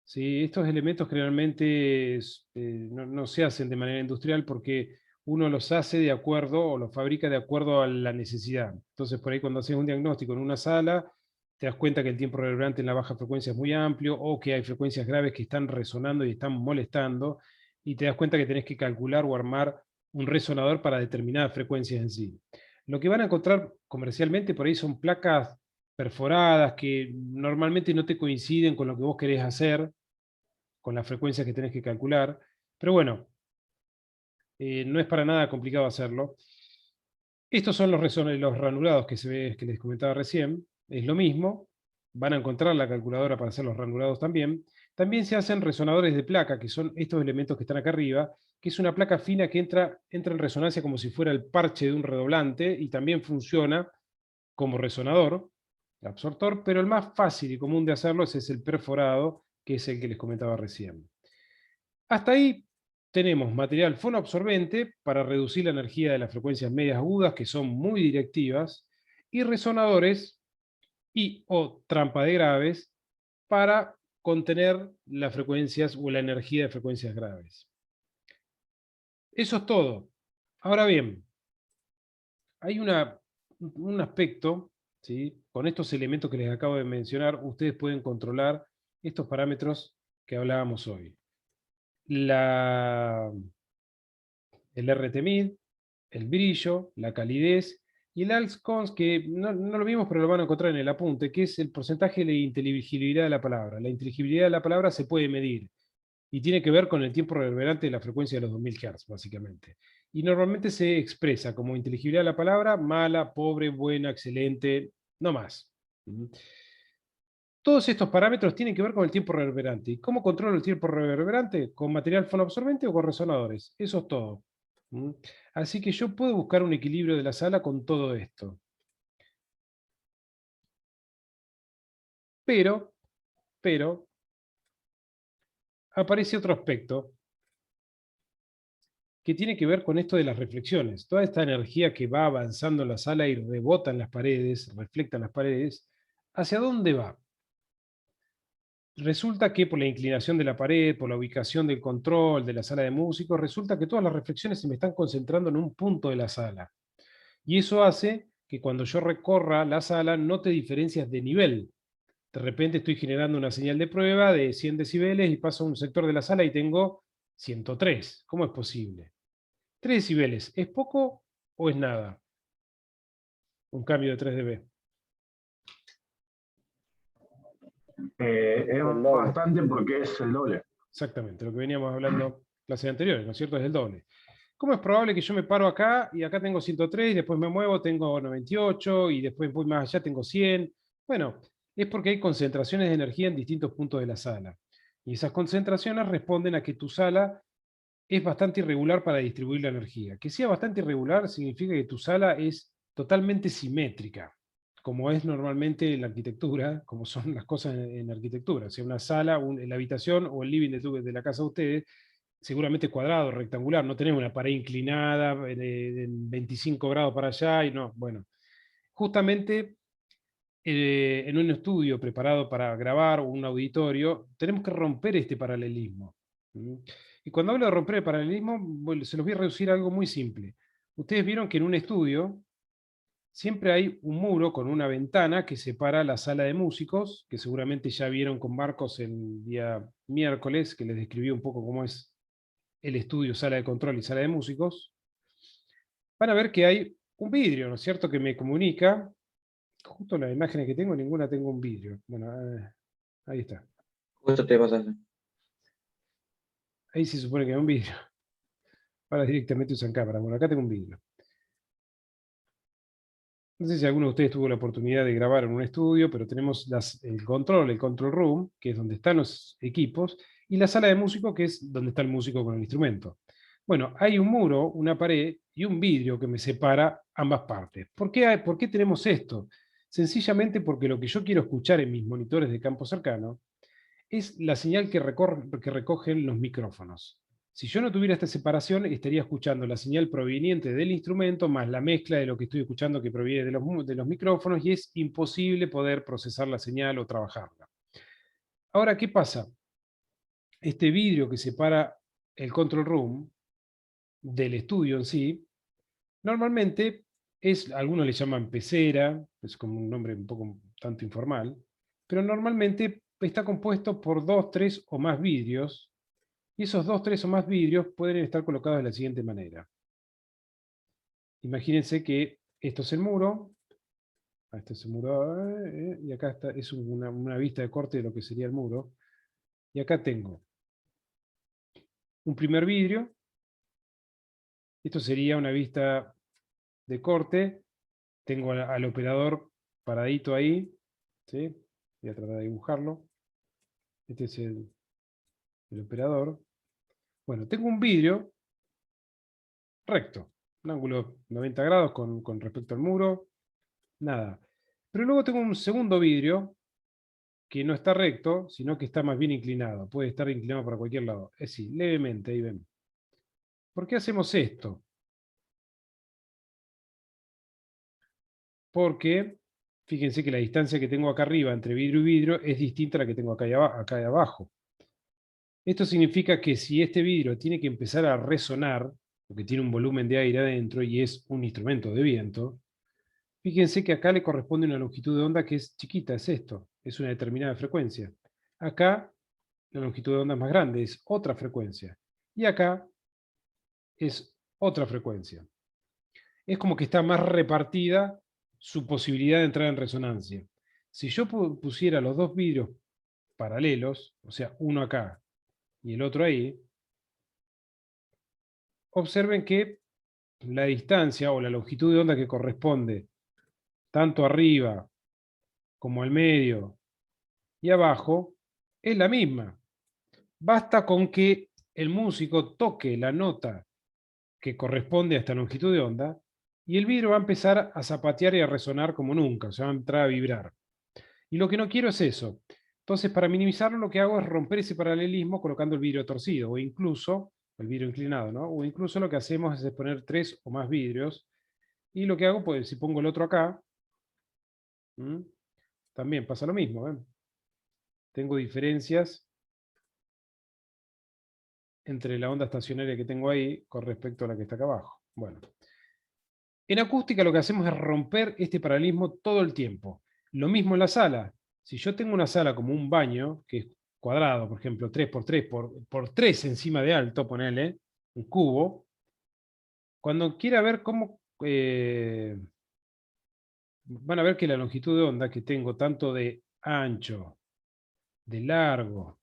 ¿Sí? Estos elementos generalmente no se hacen de manera industrial porque uno los hace de acuerdo o los fabrica de acuerdo a la necesidad. Entonces, por ahí cuando haces un diagnóstico en una sala, te das cuenta que el tiempo reverberante en la baja frecuencia es muy amplio o que hay frecuencias graves que están resonando y están molestando, y te das cuenta que tenés que calcular o armar un resonador para determinadas frecuencias en sí. Lo que van a encontrar comercialmente por ahí son placas perforadas que normalmente no te coinciden con lo que vos querés hacer, con las frecuencias que tenés que calcular, pero bueno, no es para nada complicado hacerlo. Estos son los ranurados que les comentaba recién, es lo mismo, van a encontrar la calculadora para hacer los ranurados también. También se hacen resonadores de placa, que son estos elementos que están acá arriba, que es una placa fina que entra en resonancia como si fuera el parche de un redoblante y también funciona como resonador, absortor, pero el más fácil y común de hacerlo es el perforado, que es el que les comentaba recién. Hasta ahí tenemos material fonoabsorbente para reducir la energía de las frecuencias medias agudas, que son muy directivas, y resonadores o trampa de graves para contener las frecuencias o la energía de frecuencias graves. Eso es todo. Ahora bien, hay un aspecto, ¿sí? Con estos elementos que les acabo de mencionar, ustedes pueden controlar estos parámetros que hablábamos hoy. El RT-Mid, el brillo, la calidez y el ALS-Cons, que no lo vimos, pero lo van a encontrar en el apunte, que es el porcentaje de inteligibilidad de la palabra. La inteligibilidad de la palabra se puede medir y tiene que ver con el tiempo reverberante de la frecuencia de los 2000 Hz, básicamente. Y normalmente se expresa como inteligibilidad de la palabra: mala, pobre, buena, excelente, no más. Todos estos parámetros tienen que ver con el tiempo reverberante. ¿Y cómo controlo el tiempo reverberante? ¿Con material fonoabsorbente o con resonadores? Eso es todo. Así que yo puedo buscar un equilibrio de la sala con todo esto. Pero, aparece otro aspecto que tiene que ver con esto de las reflexiones. Toda esta energía que va avanzando en la sala y rebota en las paredes, reflecta en las paredes, ¿hacia dónde va? resulta que por la inclinación de la pared, por la ubicación del control de la sala de músicos, resulta que todas las reflexiones se me están concentrando en un punto de la sala. Y eso hace que cuando yo recorra la sala note diferencias de nivel. De repente estoy generando una señal de prueba de 100 decibeles y paso a un sector de la sala y tengo 103. ¿Cómo es posible? 3 decibeles, ¿es poco o es nada? Un cambio de 3 dB. Es El doble. bastante porque es el doble. Exactamente, lo que veníamos hablando en clases anteriores, ¿no es cierto? Es el doble. ¿Cómo es probable que yo me paro acá y acá tengo 103, y después me muevo, tengo 98 y después voy más allá, tengo 100? Bueno, es porque hay concentraciones de energía en distintos puntos de la sala. Y esas concentraciones responden a que tu sala es bastante irregular para distribuir la energía. Que sea bastante irregular significa que tu sala es totalmente simétrica, como es normalmente en la arquitectura, como son las cosas en arquitectura. O sea, una sala, la habitación o el living de la casa de ustedes, seguramente cuadrado, rectangular, no tenemos una pared inclinada de 25 grados para allá y no, bueno. Justamente en un estudio preparado para grabar un auditorio, tenemos que romper este paralelismo. ¿Mm? Y cuando hablo de romper el paralelismo, bueno, se los voy a reducir a algo muy simple. Ustedes vieron que en un estudio siempre hay un muro con una ventana que separa la sala de músicos, que seguramente ya vieron con Marcos el día miércoles, que les describí un poco cómo es el estudio, sala de control y sala de músicos. Van a ver que hay un vidrio, ¿no es cierto?, que me comunica. Justo las imágenes que tengo, ninguna tengo un vidrio. Bueno, ahí está. Justo te pasaste. Ahí se supone que hay un vidrio. Ahora directamente usan cámara. Bueno, acá tengo un vidrio. No sé si alguno de ustedes tuvo la oportunidad de grabar en un estudio, pero tenemos el control room, que es donde están los equipos, y la sala de músico, que es donde está el músico con el instrumento. Bueno, hay un muro, una pared y un vidrio que me separa ambas partes. ¿Por qué tenemos esto? Sencillamente porque lo que yo quiero escuchar en mis monitores de campo cercano es la señal que recogen los micrófonos. Si yo no tuviera esta separación, estaría escuchando la señal proveniente del instrumento más la mezcla de lo que estoy escuchando que proviene de los micrófonos, y es imposible poder procesar la señal o trabajarla. Ahora, ¿qué pasa? Este vidrio que separa el control room del estudio en sí, normalmente algunos le llaman pecera, es como un nombre un poco tanto informal, pero normalmente está compuesto por 2, 3 o más vidrios, y esos 2, 3 o más vidrios pueden estar colocados de la siguiente manera. Imagínense que esto es el muro, este es el muro, y acá es una vista de corte de lo que sería el muro, y acá tengo un primer vidrio, esto sería una vista de corte, tengo al operador paradito ahí, ¿sí? Voy a tratar de dibujarlo. Este es el operador. Bueno, tengo un vidrio recto, un ángulo 90 grados con respecto al muro, nada. Pero luego tengo un segundo vidrio que no está recto, sino que está más bien inclinado. Puede estar inclinado para cualquier lado. Es decir, levemente, ahí ven. ¿Por qué hacemos esto? Porque fíjense que la distancia que tengo acá arriba entre vidrio y vidrio es distinta a la que tengo acá abajo. Esto significa que si este vidrio tiene que empezar a resonar, porque tiene un volumen de aire adentro y es un instrumento de viento, fíjense que acá le corresponde una longitud de onda que es chiquita, es esto, es una determinada frecuencia. Acá la longitud de onda es más grande, es otra frecuencia. Y acá es otra frecuencia. Es como que está más repartida su posibilidad de entrar en resonancia. Si yo pusiera los dos vidrios paralelos, o sea, uno acá y el otro ahí, observen que la distancia o la longitud de onda que corresponde tanto arriba como al medio y abajo es la misma. Basta con que el músico toque la nota que corresponde a esta longitud de onda y el vidrio va a empezar a zapatear y a resonar como nunca, o sea, va a entrar a vibrar. Y lo que no quiero es eso. Entonces, para minimizarlo, lo que hago es romper ese paralelismo colocando el vidrio torcido, o incluso, el vidrio inclinado, ¿no? O incluso lo que hacemos es poner 3 o más vidrios, y lo que hago, pues, si pongo el otro acá, también pasa lo mismo, ¿ven? tengo diferencias entre la onda estacionaria que tengo ahí con respecto a la que está acá abajo. Bueno. En acústica lo que hacemos es romper este paralelismo todo el tiempo. Lo mismo en la sala. Si yo tengo una sala como un baño, que es cuadrado, por ejemplo, 3x3 por 3 encima de alto, ponele, un cubo, cuando quiera ver cómo... van a ver que la longitud de onda que tengo, tanto de ancho, de largo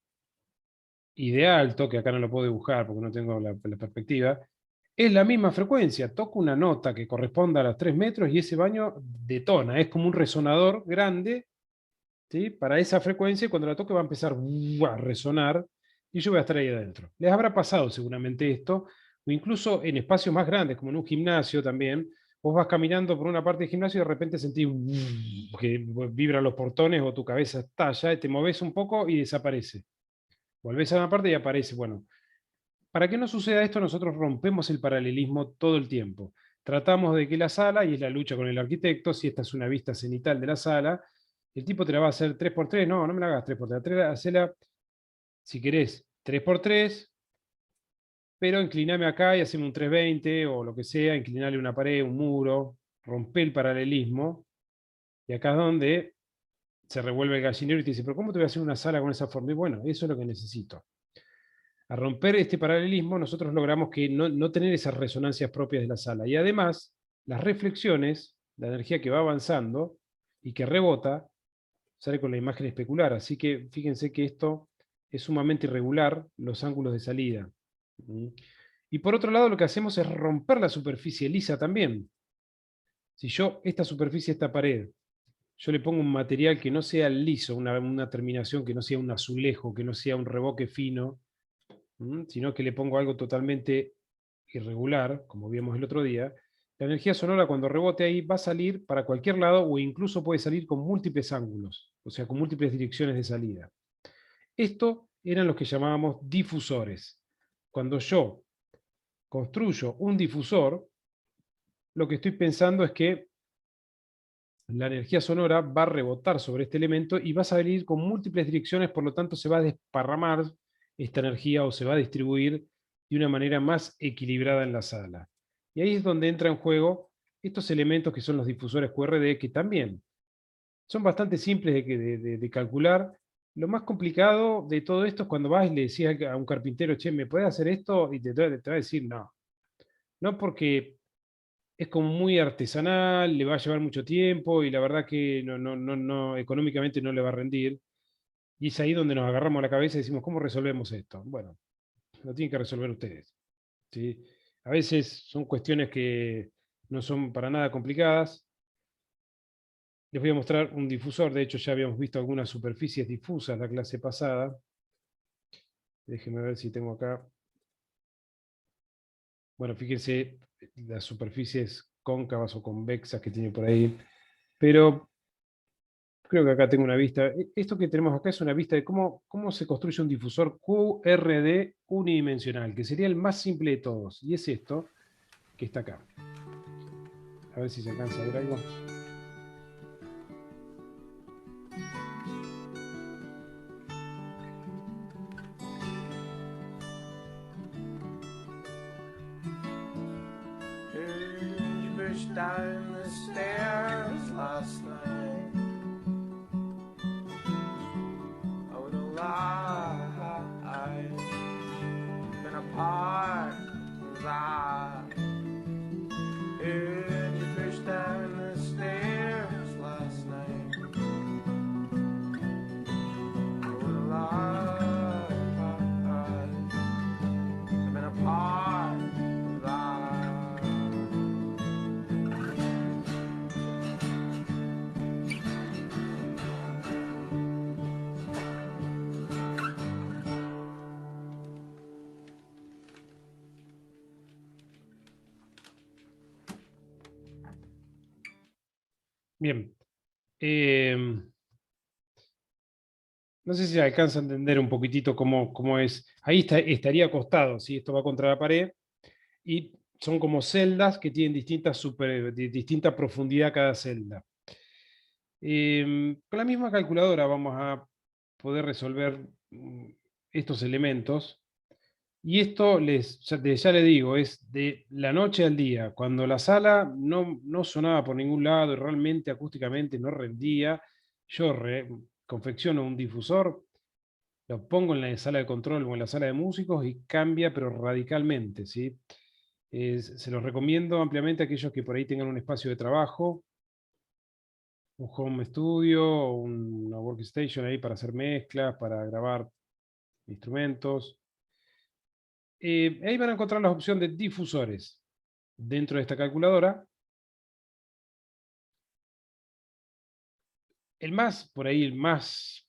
y de alto, que acá no lo puedo dibujar porque no tengo la perspectiva, es la misma frecuencia. Toco una nota que corresponda a los 3 metros y ese baño detona. Es como un resonador grande, ¿sí? Para esa frecuencia, y cuando la toque va a empezar a resonar y yo voy a estar ahí adentro. Les habrá pasado seguramente esto, o incluso en espacios más grandes, como en un gimnasio también. Vos vas caminando por una parte del gimnasio y de repente sentís que vibran los portones o tu cabeza estalla, y te moves un poco y desaparece. Volvés a una parte y aparece. Bueno, para que no suceda esto, nosotros rompemos el paralelismo todo el tiempo. Tratamos de que la sala, y es la lucha con el arquitecto, si esta es una vista cenital de la sala, el tipo te la va a hacer 3x3, no me la hagas 3x3, hacela, si querés, 3x3, pero incliname acá y haceme un 320 o lo que sea, inclinale una pared, un muro, rompe el paralelismo, y acá es donde se revuelve el gallinero y te dice, pero ¿cómo te voy a hacer una sala con esa forma? Y bueno, eso es lo que necesito. A romper este paralelismo, nosotros logramos que no tener esas resonancias propias de la sala. Y además, las reflexiones, la energía que va avanzando y que rebota, sale con la imagen especular. Así que fíjense que esto es sumamente irregular, los ángulos de salida. Y por otro lado, lo que hacemos es romper la superficie lisa también. Si yo, esta superficie, esta pared, yo le pongo un material que no sea liso, una terminación que no sea un azulejo, que no sea un revoque fino, sino que le pongo algo totalmente irregular, como vimos el otro día, la energía sonora cuando rebote ahí va a salir para cualquier lado o incluso puede salir con múltiples ángulos, o sea, con múltiples direcciones de salida. Esto eran los que llamábamos difusores. Cuando yo construyo un difusor, lo que estoy pensando es que la energía sonora va a rebotar sobre este elemento y va a salir con múltiples direcciones, por lo tanto se va a desparramar esta energía o se va a distribuir de una manera más equilibrada en la sala. Y ahí es donde entra en juego estos elementos que son los difusores QRD, que también son bastante simples de calcular. Lo más complicado de todo esto es cuando vas y le decís a un carpintero, che, ¿me puedes hacer esto? Y te va a decir no. No, porque es como muy artesanal, le va a llevar mucho tiempo y la verdad que económicamente no le va a rendir. Y es ahí donde nos agarramos la cabeza y decimos, ¿cómo resolvemos esto? Bueno, lo tienen que resolver ustedes, ¿sí? A veces son cuestiones que no son para nada complicadas. Les voy a mostrar un difusor, de hecho ya habíamos visto algunas superficies difusas la clase pasada. Déjenme ver si tengo acá. Bueno, fíjense las superficies cóncavas o convexas que tiene por ahí. Pero creo que acá tengo una vista. Esto que tenemos acá es una vista de cómo se construye un difusor QRD unidimensional, que sería el más simple de todos. Y es esto que está acá. A ver si se alcanza a ver algo. Down the stairs last night. I would lie, been apart from that. And you pushed down the stairs last night. I would lie, been apart from that. Bien. No sé si se alcanza a entender un poquitito cómo es. Ahí estaría acostado, ¿sí? Esto va contra la pared. Y son como celdas que tienen distinta profundidad cada celda. Con la misma calculadora vamos a poder resolver estos elementos. Y esto, ya le digo, es de la noche al día. Cuando la sala no sonaba por ningún lado y realmente acústicamente no rendía, yo confecciono un difusor, lo pongo en la sala de control o en la sala de músicos y cambia, pero radicalmente, ¿sí? Se los recomiendo ampliamente a aquellos que por ahí tengan un espacio de trabajo, un home studio, una workstation ahí para hacer mezclas, para grabar instrumentos. Ahí van a encontrar la opción de difusores dentro de esta calculadora. Por ahí, el más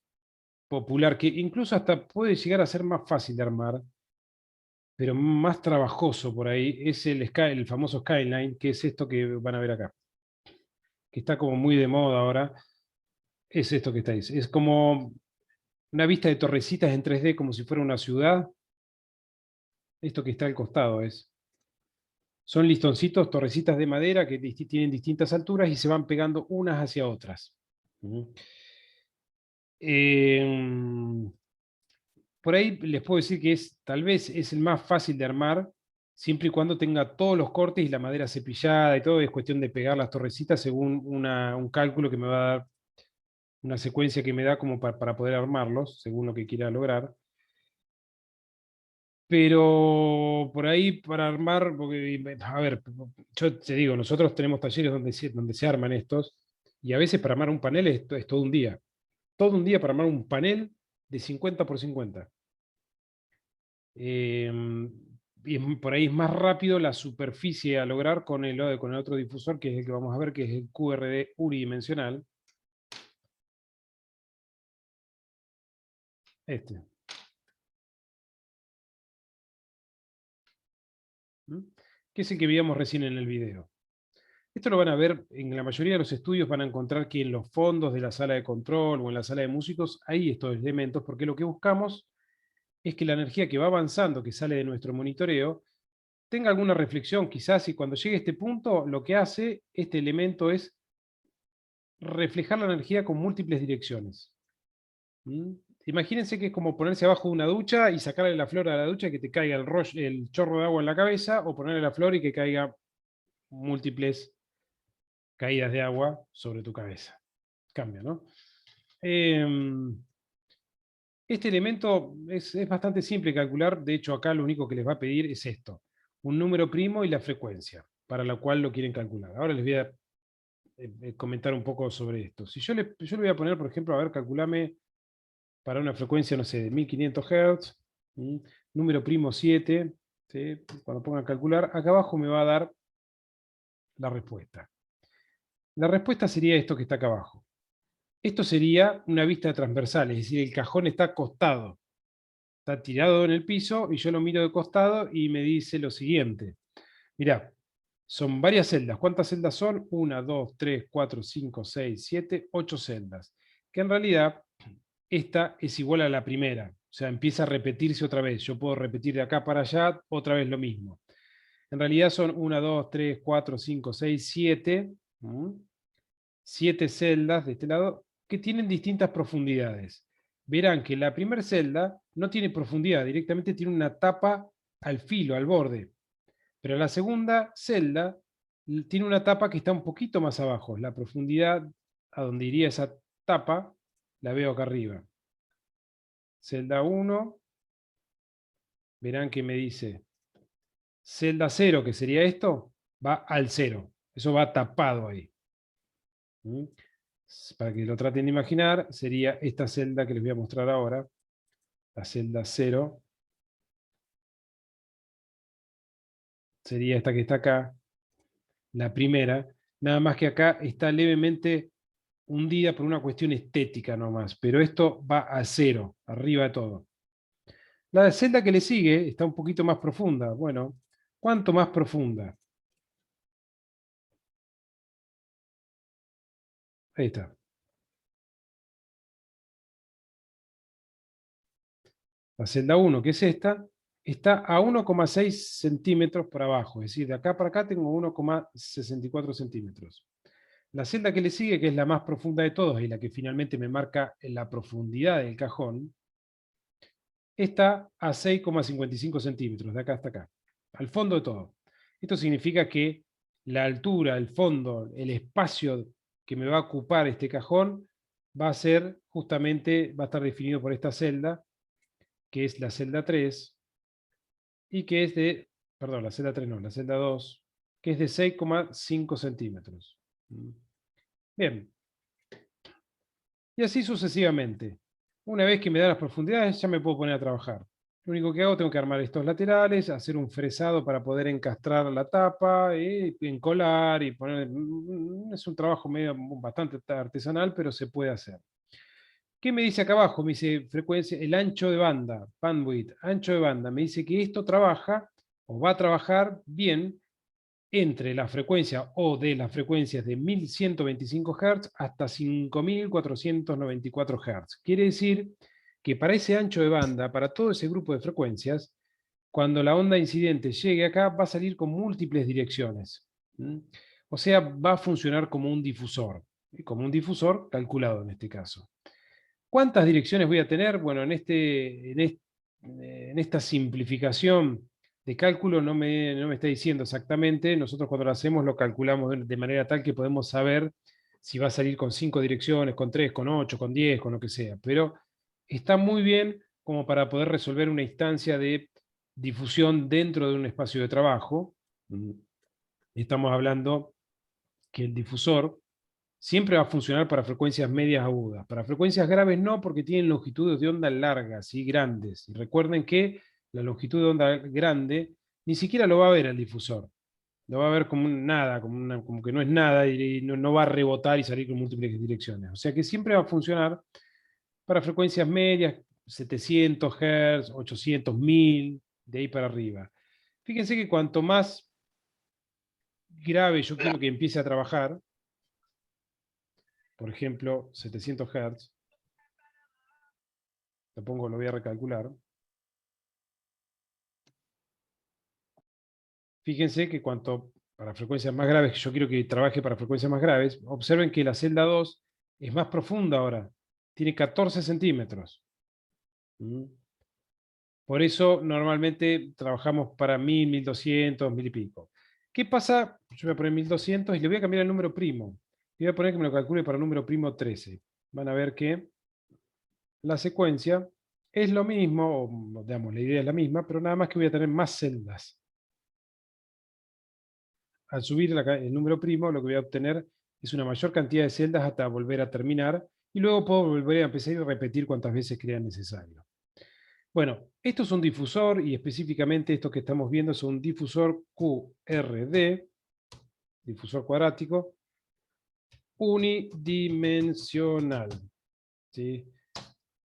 popular, que incluso hasta puede llegar a ser más fácil de armar, pero más trabajoso por ahí, es el famoso Skyline, que es esto que van a ver acá, que está como muy de moda ahora. Es esto que está ahí. Es como una vista de torrecitas en 3D, como si fuera una ciudad. Esto que está al costado son listoncitos, torrecitas de madera que tienen distintas alturas y se van pegando unas hacia otras. Por ahí les puedo decir que tal vez es el más fácil de armar, siempre y cuando tenga todos los cortes y la madera cepillada y todo. Es cuestión de pegar las torrecitas según un cálculo que me va a dar, una secuencia que me da como para poder armarlos, según lo que quiera lograr. Pero por ahí para armar, a ver, yo te digo, nosotros tenemos talleres donde se arman estos, y a veces para armar un panel es todo un día. Todo un día para armar un panel de 50 por 50. Y por ahí es más rápido la superficie a lograr con el otro difusor, que es el que vamos a ver, que es el QRD unidimensional. Este. Que es el que veíamos recién en el video. Esto lo van a ver, en la mayoría de los estudios van a encontrar que en los fondos de la sala de control o en la sala de músicos hay estos elementos, porque lo que buscamos es que la energía que va avanzando, que sale de nuestro monitoreo, tenga alguna reflexión quizás, y cuando llegue a este punto, lo que hace este elemento es reflejar la energía con múltiples direcciones. Imagínense que es como ponerse abajo de una ducha y sacarle la flor a la ducha y que te caiga el chorro de agua en la cabeza, o ponerle la flor y que caiga múltiples caídas de agua sobre tu cabeza. Cambia, ¿no? Este elemento es bastante simple de calcular. De hecho, acá lo único que les va a pedir es esto: un número primo y la frecuencia para la cual lo quieren calcular. Ahora les voy a comentar un poco sobre esto. Si yo le voy a poner, por ejemplo, a ver, calculame para una frecuencia, no sé, de 1500 Hz, número primo 7, ¿sí? Cuando pongan calcular, acá abajo me va a dar la respuesta. La respuesta sería esto que está acá abajo. Esto sería una vista transversal, es decir, el cajón está acostado, está tirado en el piso y yo lo miro de costado y me dice lo siguiente. Mirá, son varias celdas. ¿Cuántas celdas son? 1, 2, 3, 4, 5, 6, 7, 8 celdas. Que en realidad esta es igual a la primera. O sea, empieza a repetirse otra vez. Yo puedo repetir de acá para allá otra vez lo mismo. En realidad son 1, 2, 3, 4, 5, 6, 7. 7 celdas de este lado que tienen distintas profundidades. Verán que la primera celda no tiene profundidad, directamente tiene una tapa al filo, al borde. Pero la segunda celda tiene una tapa que está un poquito más abajo. La profundidad a donde iría esa tapa la veo acá arriba. Celda 1, verán que me dice celda 0, que sería esto, va al 0. Eso va tapado ahí. Para que lo traten de imaginar, sería esta celda que les voy a mostrar ahora, la celda 0. Sería esta que está acá, la primera, nada más que acá está levemente hundida por una cuestión estética nomás, pero esto va a 0, arriba de todo. La celda que le sigue está un poquito más profunda. Bueno, ¿cuánto más profunda? Ahí está. La celda 1, que es esta, está a 1,6 centímetros por abajo, es decir, de acá para acá tengo 1,64 centímetros. La celda que le sigue, que es la más profunda de todos y la que finalmente me marca la profundidad del cajón, está a 6,55 centímetros, de acá hasta acá, al fondo de todo. Esto significa que la altura, el fondo, el espacio que me va a ocupar este cajón va a ser justamente, va a estar definido por esta celda, que es la celda 3, y que es de, perdón, la celda 3 no, la celda 2, que es de 6,5 centímetros. Bien. Y así sucesivamente. Una vez que me da las profundidades, ya me puedo poner a trabajar. Lo único que hago, tengo que armar estos laterales, hacer un fresado para poder encastrar la tapa, y encolar y poner... Es un trabajo medio bastante artesanal, pero se puede hacer. ¿Qué me dice acá abajo? Me dice frecuencia, el ancho de banda, bandwidth, ancho de banda. Me dice que esto trabaja o va a trabajar bien entre la frecuencia o de las frecuencias de 1125 Hz hasta 5494 Hz. Quiere decir que para ese ancho de banda, para todo ese grupo de frecuencias, cuando la onda incidente llegue acá, va a salir con múltiples direcciones. O sea, va a funcionar como un difusor calculado en este caso. ¿Cuántas direcciones voy a tener? Bueno, en esta simplificación de cálculo no me está diciendo exactamente. Nosotros cuando lo hacemos lo calculamos de manera tal que podemos saber si va a salir con 5 direcciones, con 3, con 8, con 10, con lo que sea. Pero está muy bien como para poder resolver una instancia de difusión dentro de un espacio de trabajo. Estamos hablando que el difusor siempre va a funcionar para frecuencias medias agudas. Para frecuencias graves no, porque tienen longitudes de onda largas y grandes. Y recuerden que la longitud de onda grande ni siquiera lo va a ver el difusor. Lo va a ver como nada, como que no es nada y no va a rebotar y salir con múltiples direcciones. O sea que siempre va a funcionar para frecuencias medias, 700 Hz, 800, 1000, de ahí para arriba. Fíjense que cuanto más grave yo quiero que empiece a trabajar, por ejemplo, 700 Hz, lo voy a recalcular. Fíjense que para frecuencias más graves, que yo quiero que trabaje para frecuencias más graves, observen que la celda 2 es más profunda ahora, tiene 14 centímetros. Por eso normalmente trabajamos para 1000, 1200, 1000 y pico. ¿Qué pasa? Yo voy a poner 1200 y le voy a cambiar el número primo. Le voy a poner que me lo calcule para el número primo 13. Van a ver que la secuencia es lo mismo, o digamos, la idea es la misma, pero nada más que voy a tener más celdas. Al subir el número primo, lo que voy a obtener es una mayor cantidad de celdas hasta volver a terminar, y luego puedo volver a empezar y repetir cuantas veces crea necesario. Bueno, esto es un difusor, y específicamente esto que estamos viendo es un difusor QRD, difusor cuadrático, unidimensional. ¿Sí?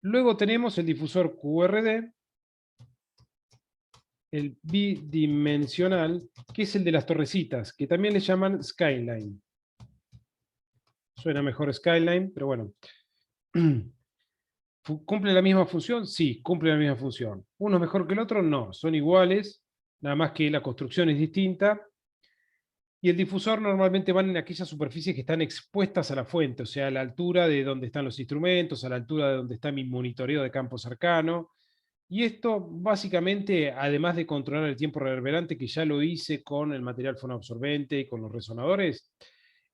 Luego tenemos el difusor QRD, el bidimensional, que es el de las torrecitas, que también le llaman Skyline. Suena mejor Skyline, pero bueno. ¿Cumple la misma función? Sí, cumple la misma función. ¿Uno es mejor que el otro? No, son iguales, nada más que la construcción es distinta. Y el difusor normalmente van en aquellas superficies que están expuestas a la fuente, o sea, a la altura de donde están los instrumentos, a la altura de donde está mi monitoreo de campo cercano. Y esto básicamente, además de controlar el tiempo reverberante, que ya lo hice con el material fonoabsorbente y con los resonadores,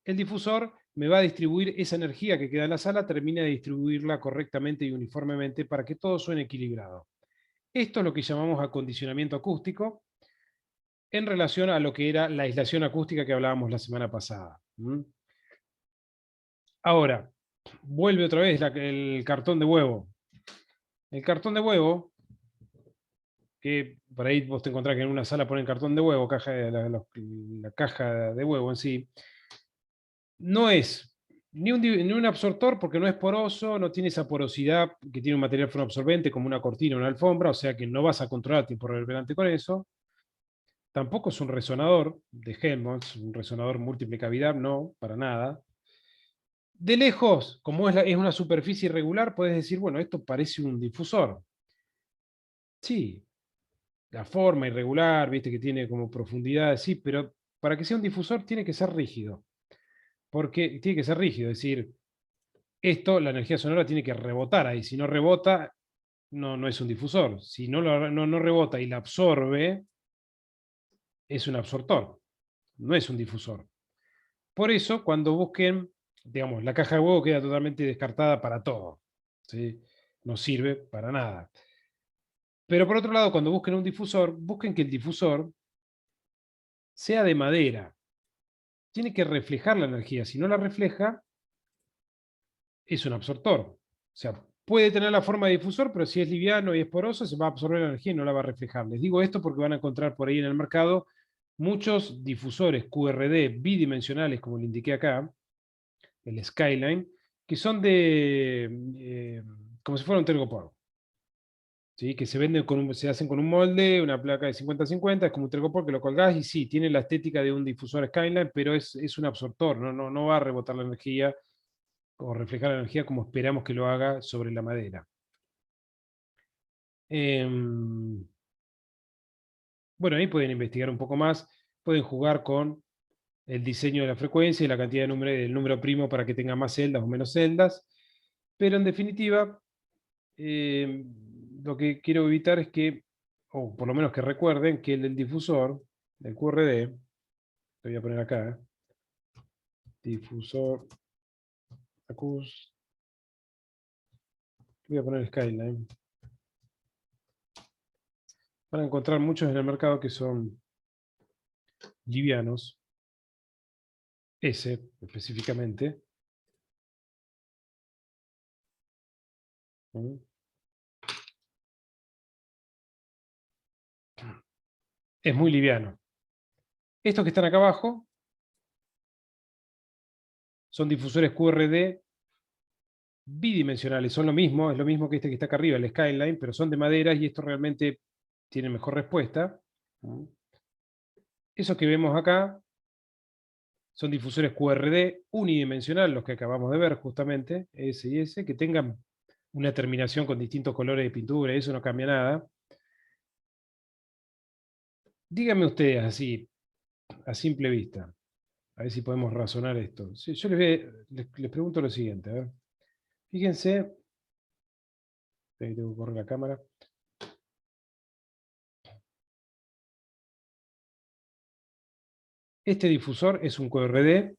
el difusor me va a distribuir esa energía que queda en la sala, termina de distribuirla correctamente y uniformemente para que todo suene equilibrado. Esto es lo que llamamos acondicionamiento acústico en relación a lo que era la aislación acústica que hablábamos la semana pasada. Ahora, vuelve otra vez el cartón de huevo. El cartón de huevo, que por ahí vos te encontrás que en una sala ponen cartón de huevo, la caja de huevo en sí, no es ni un absortor porque no es poroso, no tiene esa porosidad que tiene un material fonoabsorbente como una cortina o una alfombra, o sea que no vas a controlar tiempo reverberante con eso. Tampoco es un resonador de Helmholtz, un resonador múltiple cavidad, no, para nada. De lejos, como es una superficie irregular, puedes decir, bueno, esto parece un difusor. Sí, la forma irregular, viste que tiene como profundidad, sí, pero para que sea un difusor tiene que ser rígido. porque tiene que ser rígido, es decir, esto, la energía sonora tiene que rebotar ahí, si no rebota, no es un difusor, si no rebota y la absorbe, es un absortor, no es un difusor. Por eso, cuando busquen, digamos, la caja de huevo queda totalmente descartada para todo, ¿sí? No sirve para nada. Pero por otro lado, cuando busquen un difusor, busquen que el difusor sea de madera. Tiene que reflejar la energía. Si no la refleja, es un absortor. O sea, puede tener la forma de difusor, pero si es liviano y es poroso, se va a absorber la energía y no la va a reflejar. Les digo esto porque van a encontrar por ahí en el mercado muchos difusores QRD bidimensionales, como le indiqué acá, el Skyline, que son como si fuera un Tergopor. ¿Sí? Que se venden se hacen con un molde, una placa de 50-50, es como un Tergopor que lo colgás y sí, tiene la estética de un difusor Skyline, pero es un absortor, no va a rebotar la energía o reflejar la energía como esperamos que lo haga sobre la madera. Bueno, ahí pueden investigar un poco más, pueden jugar con el diseño de la frecuencia y la cantidad de del número primo para que tenga más celdas o menos celdas, pero en definitiva, lo que quiero evitar es que, o por lo menos que recuerden, que el difusor, el QRD, lo voy a poner acá, difusor acústico, voy a poner Skyline. Van a encontrar muchos en el mercado que son livianos, ese específicamente. Es muy liviano. Estos que están acá abajo son difusores QRD bidimensionales, son lo mismo, es lo mismo que este que está acá arriba, el Skyline, pero son de madera y esto realmente tiene mejor respuesta. Esos que vemos acá son difusores QRD unidimensional, los que acabamos de ver justamente, S y S, que tengan una terminación con distintos colores de pintura, eso no cambia nada. Díganme ustedes así, a simple vista, a ver si podemos razonar esto. Sí, yo les pregunto lo siguiente, a ver. Fíjense, ahí tengo que correr la cámara. Este difusor es un QRD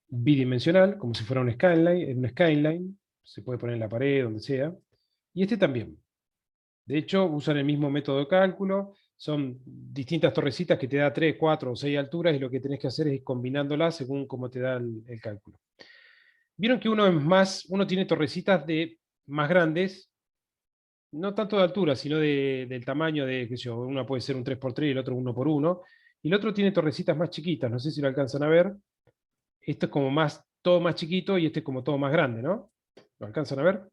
bidimensional, como si fuera un skyline, se puede poner en la pared, donde sea. Y este también. De hecho, usan el mismo método de cálculo, son distintas torrecitas que te da 3, 4 o 6 alturas y lo que tenés que hacer es ir combinándolas según cómo te da el cálculo. Vieron que uno tiene torrecitas más grandes, no tanto de altura, sino del tamaño de, qué sé yo, una puede ser un 3x3 y el otro 1x1, y el otro tiene torrecitas más chiquitas, no sé si lo alcanzan a ver. Esto es como todo más chiquito y este es como todo más grande, ¿no? ¿Lo alcanzan a ver?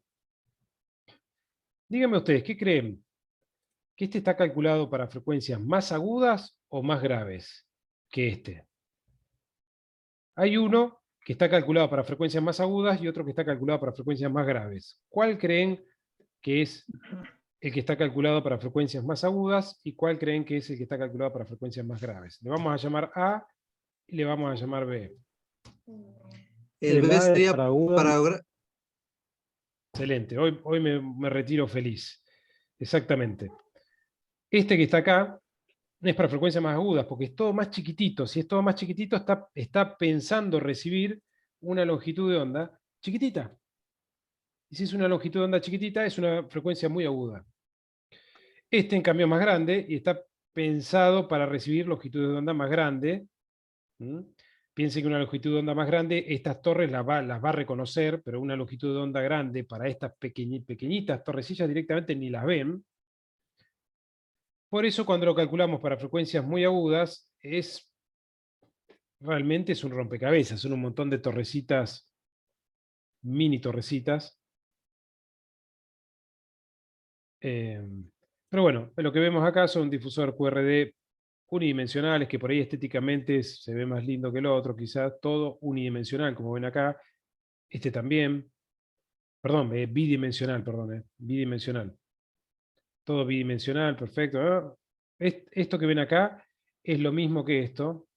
Díganme ustedes, ¿qué creen? ¿Que este está calculado para frecuencias más agudas o más graves que este? Hay uno que está calculado para frecuencias más agudas y otro que está calculado para frecuencias más graves. ¿Cuál creen que es el que está calculado para frecuencias más agudas y cuál creen que es el que está calculado para frecuencias más graves? Le vamos a llamar A y le vamos a llamar B. El B más es sería para agudo. para... Excelente, hoy me retiro feliz. Exactamente. Este que está acá es para frecuencias más agudas, porque es todo más chiquitito. Si es todo más chiquitito, está pensando recibir una longitud de onda chiquitita. Y si es una longitud de onda chiquitita, es una frecuencia muy aguda. Este, en cambio, es más grande y está pensado para recibir longitudes de onda más grande. Piensen que una longitud de onda más grande, estas torres las va a reconocer, pero una longitud de onda grande para estas pequeñitas torrecillas directamente ni las ven. Por eso cuando lo calculamos para frecuencias muy agudas, realmente es un rompecabezas, son un montón de torrecitas, mini torrecitas. Pero bueno, lo que vemos acá son difusor QRD unidimensionales, que por ahí estéticamente se ve más lindo que el otro, quizás todo unidimensional, como ven acá. Este también, perdón, bidimensional, perdón, bidimensional. Todo bidimensional, perfecto. Esto que ven acá es lo mismo que esto.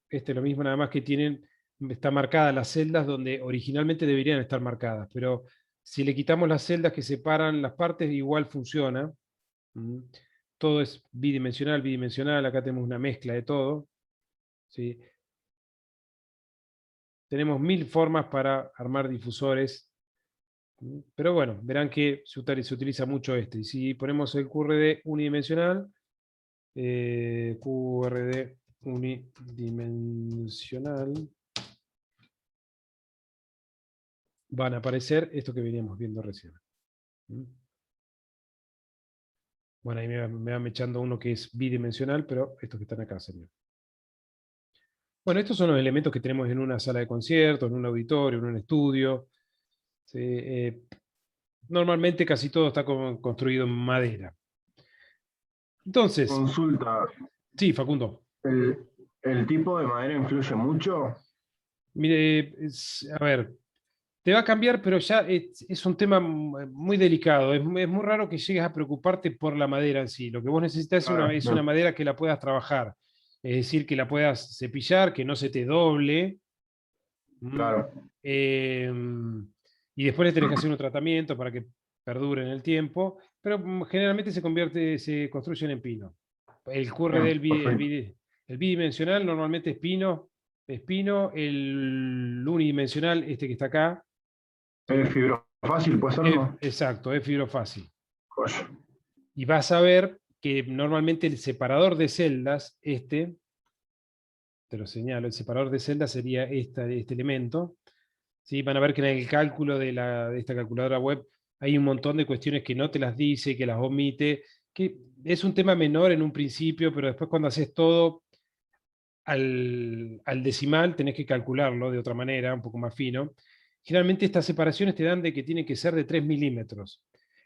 Este es lo mismo, nada más que tienen está marcadas las celdas donde originalmente deberían estar marcadas, pero si le quitamos las celdas que separan las partes, igual funciona. ¿Mm? Todo es bidimensional, bidimensional, acá tenemos una mezcla de todo. ¿Sí? Tenemos 1000 formas para armar difusores, pero bueno, verán que se utiliza mucho este. Y si ponemos el QRD unidimensional, QRD unidimensional, van a aparecer esto que veníamos viendo recién. Bueno, ahí me van echando uno que es bidimensional, pero estos que están acá serían. Bueno, estos son los elementos que tenemos en una sala de conciertos, en un auditorio, en un estudio. ¿Sí? Normalmente casi todo está construido en madera. Entonces, Consulta, sí, Facundo. ¿el tipo de madera influye mucho? Mire, a ver, te va a cambiar, pero ya es un tema muy delicado. Es muy raro que llegues a preocuparte por la madera en sí. Lo que vos necesitas es una madera que la puedas trabajar. Es decir, que la puedas cepillar, que no se te doble. Claro. Y después le tenés que hacer un tratamiento para que perdure en el tiempo. Pero generalmente se construyen en pino. El QRD, el bidimensional, normalmente es pino. El unidimensional, este que está acá. ¿Es fibrofácil, puede ser, no? Exacto, es fibrofácil. Joya. Y vas a ver que normalmente el separador de celdas, te lo señalo, el separador de celdas sería este elemento. ¿Sí? Van a ver que en el cálculo de esta calculadora web hay un montón de cuestiones que no te las dice, que las omite, que es un tema menor en un principio, pero después cuando haces todo al decimal tenés que calcularlo de otra manera, un poco más fino. Generalmente estas separaciones te dan de que tiene que ser de 3 milímetros.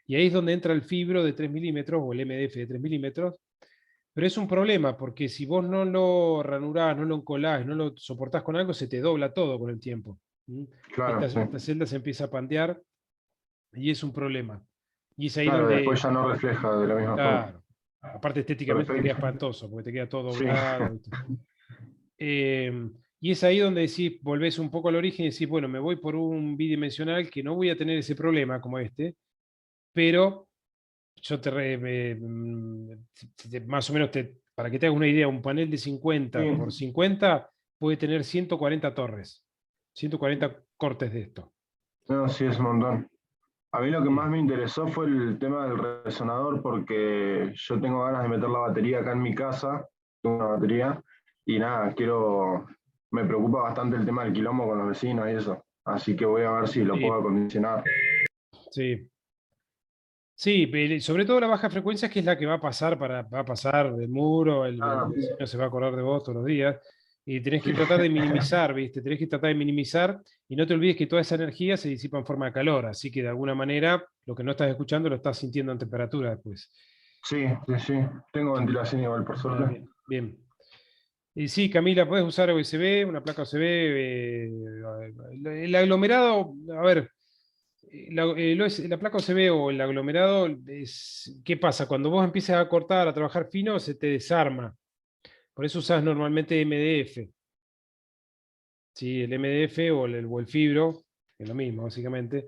Y ahí es donde entra el fibro de 3 milímetros o el MDF de 3 milímetros. Pero es un problema porque si vos no lo ranurás, no lo encolás, no lo soportás con algo, se te dobla todo con el tiempo. Claro, sí. Esta celda se empieza a pandear y es un problema. Y es ahí Claro, donde... después ya no refleja de la misma forma. Claro. Aparte estéticamente te queda Perfecto. espantoso porque te queda todo Sí. doblado. Y es ahí donde decís, volvés un poco al origen y decís, bueno, me voy por un bidimensional que no voy a tener ese problema como este, pero yo más o menos, para que te hagas una idea, un panel de 50 Sí. por 50 puede tener 140 torres, 140 cortes de esto. No, sí, es un montón. A mí lo que Sí. más me interesó fue el tema del resonador, porque yo tengo ganas de meter la batería acá en mi casa, tengo una batería, y nada, me preocupa bastante el tema del quilombo con los vecinos y eso. Así que voy a ver si lo Sí. puedo acondicionar. Sí. Sí, sobre todo la baja frecuencia, que es la que va a pasar del muro, el vecino se va a acordar de vos todos los días, y tenés que Sí. tratar de minimizar, ¿viste? Tenés que tratar de minimizar, y no te olvides que toda esa energía se disipa en forma de calor, así que de alguna manera lo que no estás escuchando lo estás sintiendo en temperatura después. Sí, sí, sí. Tengo ventilación igual, por suerte. Bien, bien. Y sí, Camila, puedes usar USB, una placa USB. El aglomerado, a ver, la placa USB o el aglomerado, ¿qué pasa? Cuando vos empiezas a cortar, a trabajar fino, se te desarma. Por eso usas normalmente MDF. ¿Sí? El MDF o el fibro, que es lo mismo, básicamente.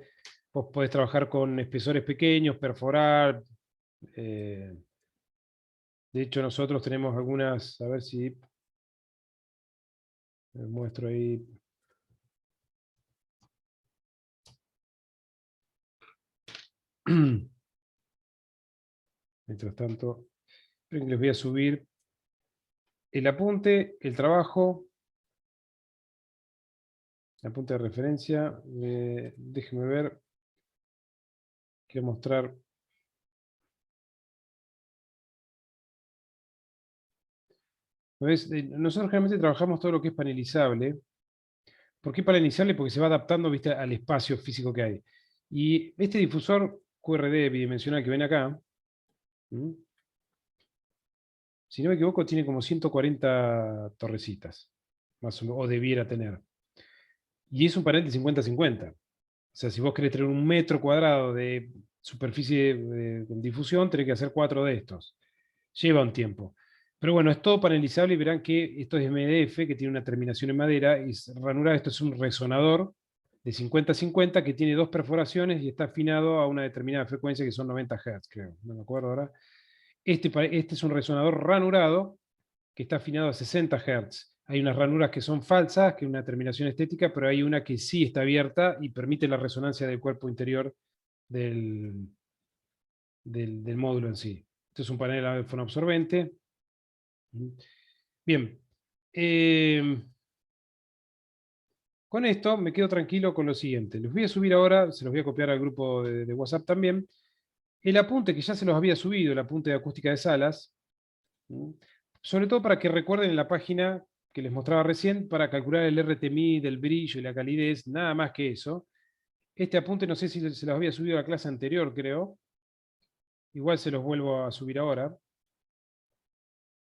Vos podés trabajar con espesores pequeños, perforar. De hecho, nosotros tenemos algunas, a ver si les muestro ahí. Mientras tanto, les voy a subir el apunte, el trabajo, el apunte de referencia. Déjenme ver. Quiero mostrar. ¿Ves? Nosotros generalmente trabajamos todo lo que es panelizable. ¿Por qué panelizable? Porque se va adaptando, ¿viste?, al espacio físico que hay. Y este difusor QRD bidimensional que ven acá, si no me equivoco, tiene como 140 torrecitas, más o menos, o debiera tener. Y es un panel de 50-50. O sea, si vos querés tener 1 metro cuadrado de superficie de difusión, tenés que hacer 4 de estos. Lleva un tiempo. Pero bueno, es todo panelizable y verán que esto es MDF, que tiene una terminación en madera, y es ranurado. Esto es un resonador de 50-50 que tiene 2 perforaciones y está afinado a una determinada frecuencia que son 90 Hz, creo. No me acuerdo ahora. Este es un resonador ranurado que está afinado a 60 Hz. Hay unas ranuras que son falsas, que es una terminación estética, pero hay una que sí está abierta y permite la resonancia del cuerpo interior del módulo en sí. Este es un panel fonoabsorbente. Bien. Con esto me quedo tranquilo con lo siguiente. Les voy a subir ahora, se los voy a copiar al grupo de WhatsApp también, el apunte que ya se los había subido, el apunte de acústica de salas, sobre todo para que recuerden en la página que les mostraba recién, para calcular el RTMI, el brillo y la calidez, nada más que eso. Este apunte no sé si se los había subido a la clase anterior, creo. Igual se los vuelvo a subir ahora.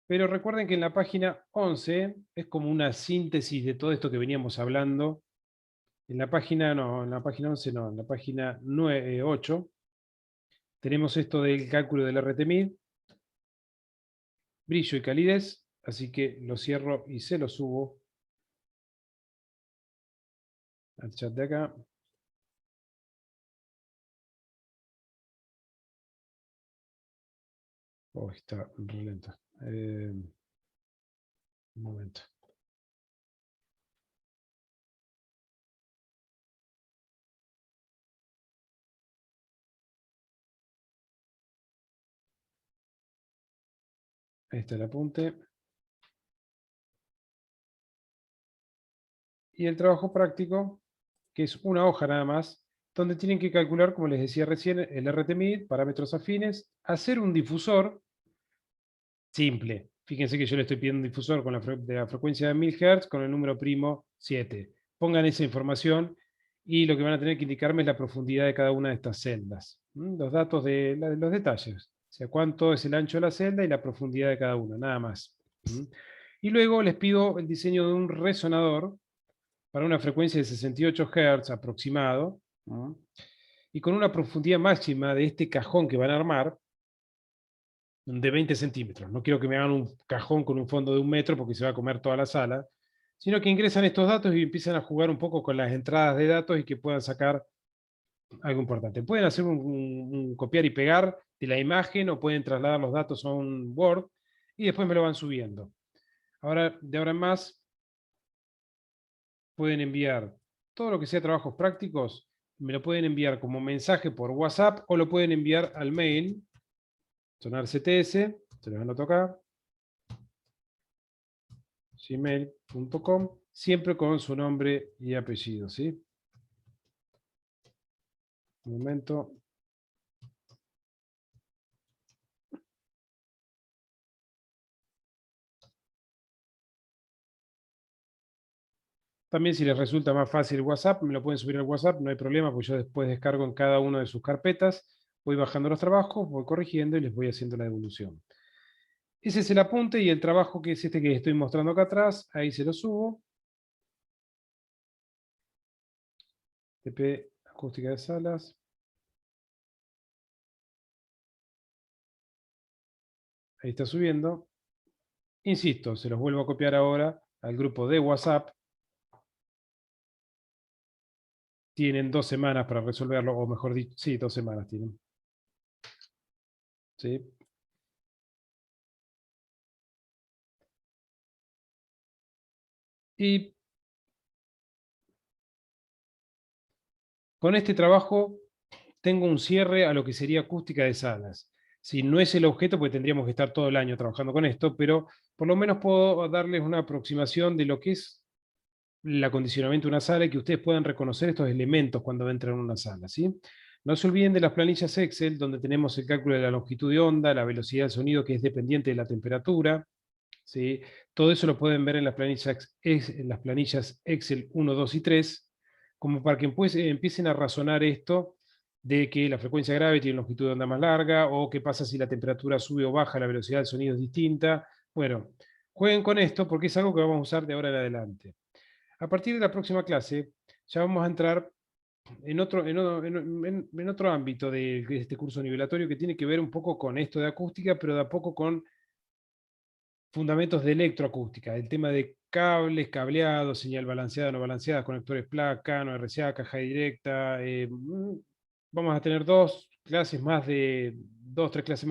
Pero recuerden que en la página 11 es como una síntesis de todo esto que veníamos hablando. En la página 11 no, en la página 8 tenemos esto del cálculo del RTMI, brillo y calidez, así que lo cierro y se lo subo al chat de acá. Oh, está re lento. Un momento. Ahí está el apunte. Y el trabajo práctico, que es una hoja nada más, donde tienen que calcular, como les decía recién, el RTMI, parámetros afines, hacer un difusor simple. Fíjense que yo le estoy pidiendo un difusor con de la frecuencia de 1000 Hz con el número primo 7. Pongan esa información y lo que van a tener que indicarme es la profundidad de cada una de estas celdas. Los datos de los detalles. O sea, cuánto es el ancho de la celda y la profundidad de cada una, nada más. Y luego les pido el diseño de un resonador para una frecuencia de 68 Hz aproximado, y con una profundidad máxima de este cajón que van a armar, de 20 centímetros. No quiero que me hagan un cajón con un fondo de 1 metro porque se va a comer toda la sala, sino que ingresan estos datos y empiezan a jugar un poco con las entradas de datos y que puedan sacar algo importante. Pueden hacer un copiar y pegar de la imagen o pueden trasladar los datos a un Word y después me lo van subiendo. Ahora, de ahora en más, pueden enviar todo lo que sea trabajos prácticos, me lo pueden enviar como mensaje por WhatsApp o lo pueden enviar al mail, sonar CTS, se los anoto acá, gmail.com, siempre con su nombre y apellido, ¿sí? Un momento. También si les resulta más fácil WhatsApp, me lo pueden subir al WhatsApp, no hay problema, pues yo después descargo en cada una de sus carpetas, voy bajando los trabajos, voy corrigiendo y les voy haciendo la devolución. Ese es el apunte y el trabajo que es este que estoy mostrando acá atrás, ahí se lo subo. TP acústica de salas. Ahí está subiendo. Insisto, se los vuelvo a copiar ahora al grupo de WhatsApp. Tienen 2 semanas para resolverlo, o mejor dicho, sí, 2 semanas tienen. ¿Sí? Y con este trabajo tengo un cierre a lo que sería acústica de salas. Si no es el objeto, pues tendríamos que estar todo el año trabajando con esto, pero por lo menos puedo darles una aproximación de lo que es el acondicionamiento de una sala y que ustedes puedan reconocer estos elementos cuando entran en una sala, ¿sí? No se olviden de las planillas Excel, donde tenemos el cálculo de la longitud de onda, la velocidad del sonido, que es dependiente de la temperatura, ¿sí? Todo eso lo pueden ver en las planillas Excel 1, 2 y 3, como para que empiecen a razonar esto de que la frecuencia grave tiene longitud de onda más larga, o qué pasa si la temperatura sube o baja, la velocidad del sonido es distinta. Bueno, jueguen con esto porque es algo que vamos a usar de ahora en adelante. A partir de la próxima clase, ya vamos a entrar en otro ámbito de este curso nivelatorio que tiene que ver un poco con esto de acústica, pero de a poco con fundamentos de electroacústica, el tema de cables, cableado, señal balanceada, no balanceada, conectores placa, no RCA, caja directa. Vamos a tener dos, tres clases más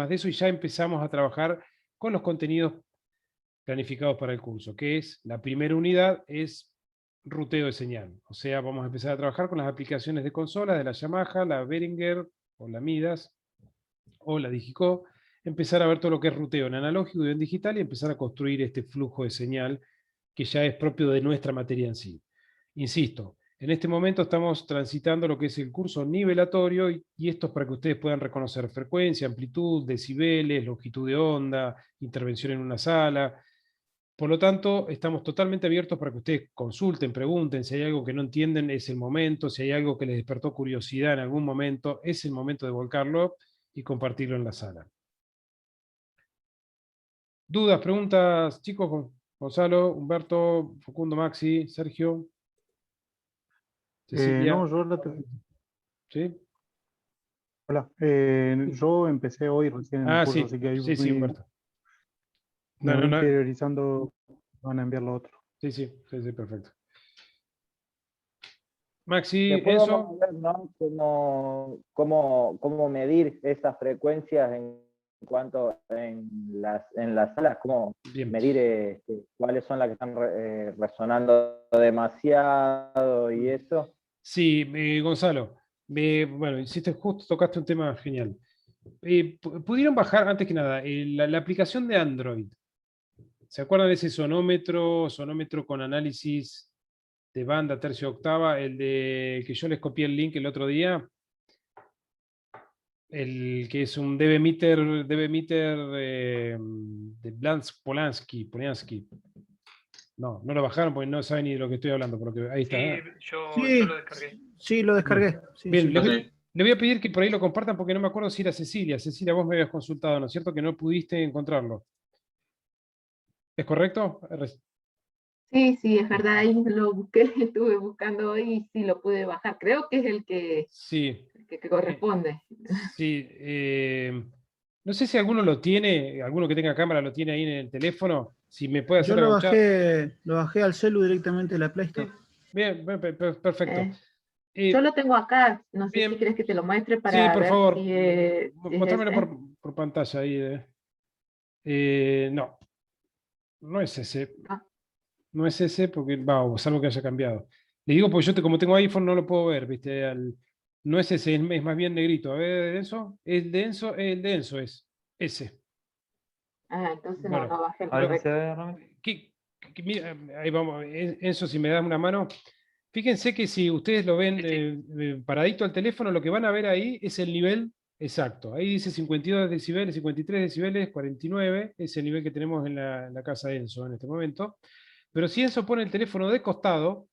de eso y ya empezamos a trabajar con los contenidos planificados para el curso, que es la primera unidad es ruteo de señal. O sea, vamos a empezar a trabajar con las aplicaciones de consola de la Yamaha, la Behringer o la Midas o la Digico, empezar a ver todo lo que es ruteo en analógico y en digital y empezar a construir este flujo de señal que ya es propio de nuestra materia en sí. Insisto, en este momento estamos transitando lo que es el curso nivelatorio y esto es para que ustedes puedan reconocer frecuencia, amplitud, decibeles, longitud de onda, intervención en una sala. Por lo tanto, estamos totalmente abiertos para que ustedes consulten, pregunten, si hay algo que no entienden, es el momento, si hay algo que les despertó curiosidad en algún momento, es el momento de volcarlo y compartirlo en la sala. ¿Dudas, preguntas, chicos? Gonzalo, Humberto, Facundo, Maxi, Sergio, Cecilia. No, ¿Sí? hola. Yo empecé hoy recién en el curso, Sí, así que ahí sí, Humberto. me No, voy no. interiorizando, van a enviar lo otro. Sí, perfecto. Maxi, Después Enzo. vamos a ver, ¿no? Cómo medir esas frecuencias en cuanto en las salas, cómo Bien. medir cuáles son las que están resonando demasiado y eso. Sí, Gonzalo, bueno, tocaste un tema genial. Pudieron bajar, antes que nada, la aplicación de Android. ¿Se acuerdan de ese sonómetro con análisis de banda tercio octava, el de que yo les copié el link el otro día? El que es un dB meter de Polanski. No lo bajaron porque no saben ni de lo que estoy hablando, porque ahí está. Yo lo descargué. Sí, lo descargué. Sí, Bien, sí, le voy a pedir que por ahí lo compartan porque no me acuerdo si era Cecilia. Cecilia, vos me habías consultado, ¿no es cierto? Que no pudiste encontrarlo. ¿Es correcto? Sí, es verdad, ahí lo busqué, estuve buscando hoy y sí lo pude bajar. Creo que es el que, Sí. que corresponde. Sí. No sé si alguno lo tiene, alguno que tenga cámara lo tiene ahí en el teléfono. Si me puede hacer yo agachar. lo bajé al celu directamente de la Play Store. Bien, perfecto. Yo lo tengo acá, no sé bien. si quieres que te lo muestre Sí, para por ver favor. si es Mostrámelo ese. por pantalla ahí. No, no es ese. Ah. No es ese porque, salvo que haya cambiado. Le digo, porque como tengo iPhone no lo puedo ver, ¿viste? No es ese, es más bien negrito. A ver, denso. El denso es ese. Entonces Bueno, no bajé el A ver si correcto. se ve, Rami. Mira, ahí vamos. Enzo, si me das una mano. Fíjense que si ustedes lo ven paradito al teléfono, lo que van a ver ahí es el nivel exacto. Ahí dice 52 decibeles, 53 decibeles, 49, es el nivel que tenemos en la casa de Enzo en este momento. Pero si Enzo pone el teléfono de costado,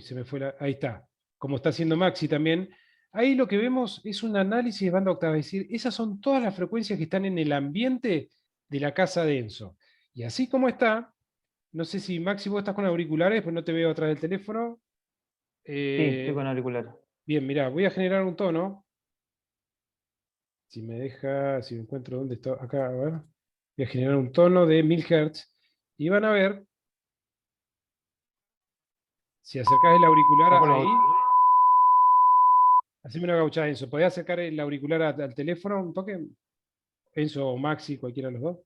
se me fue ahí está, como está haciendo Maxi también, ahí lo que vemos es un análisis de banda octava, es decir, esas son todas las frecuencias que están en el ambiente de la casa de Enzo. Y así como está, no sé si Maxi vos estás con auriculares, pues no te veo atrás del teléfono. Sí, estoy con auricular. Bien, mirá, voy a generar un tono. Si me encuentro dónde está, acá, a ver. Voy a generar un tono de 1000 Hz. Y van a ver, si acercás el auricular ahí, haceme una gauchada, Enzo. ¿Podés acercar el auricular al teléfono un toque? Enzo o Maxi, cualquiera de los dos.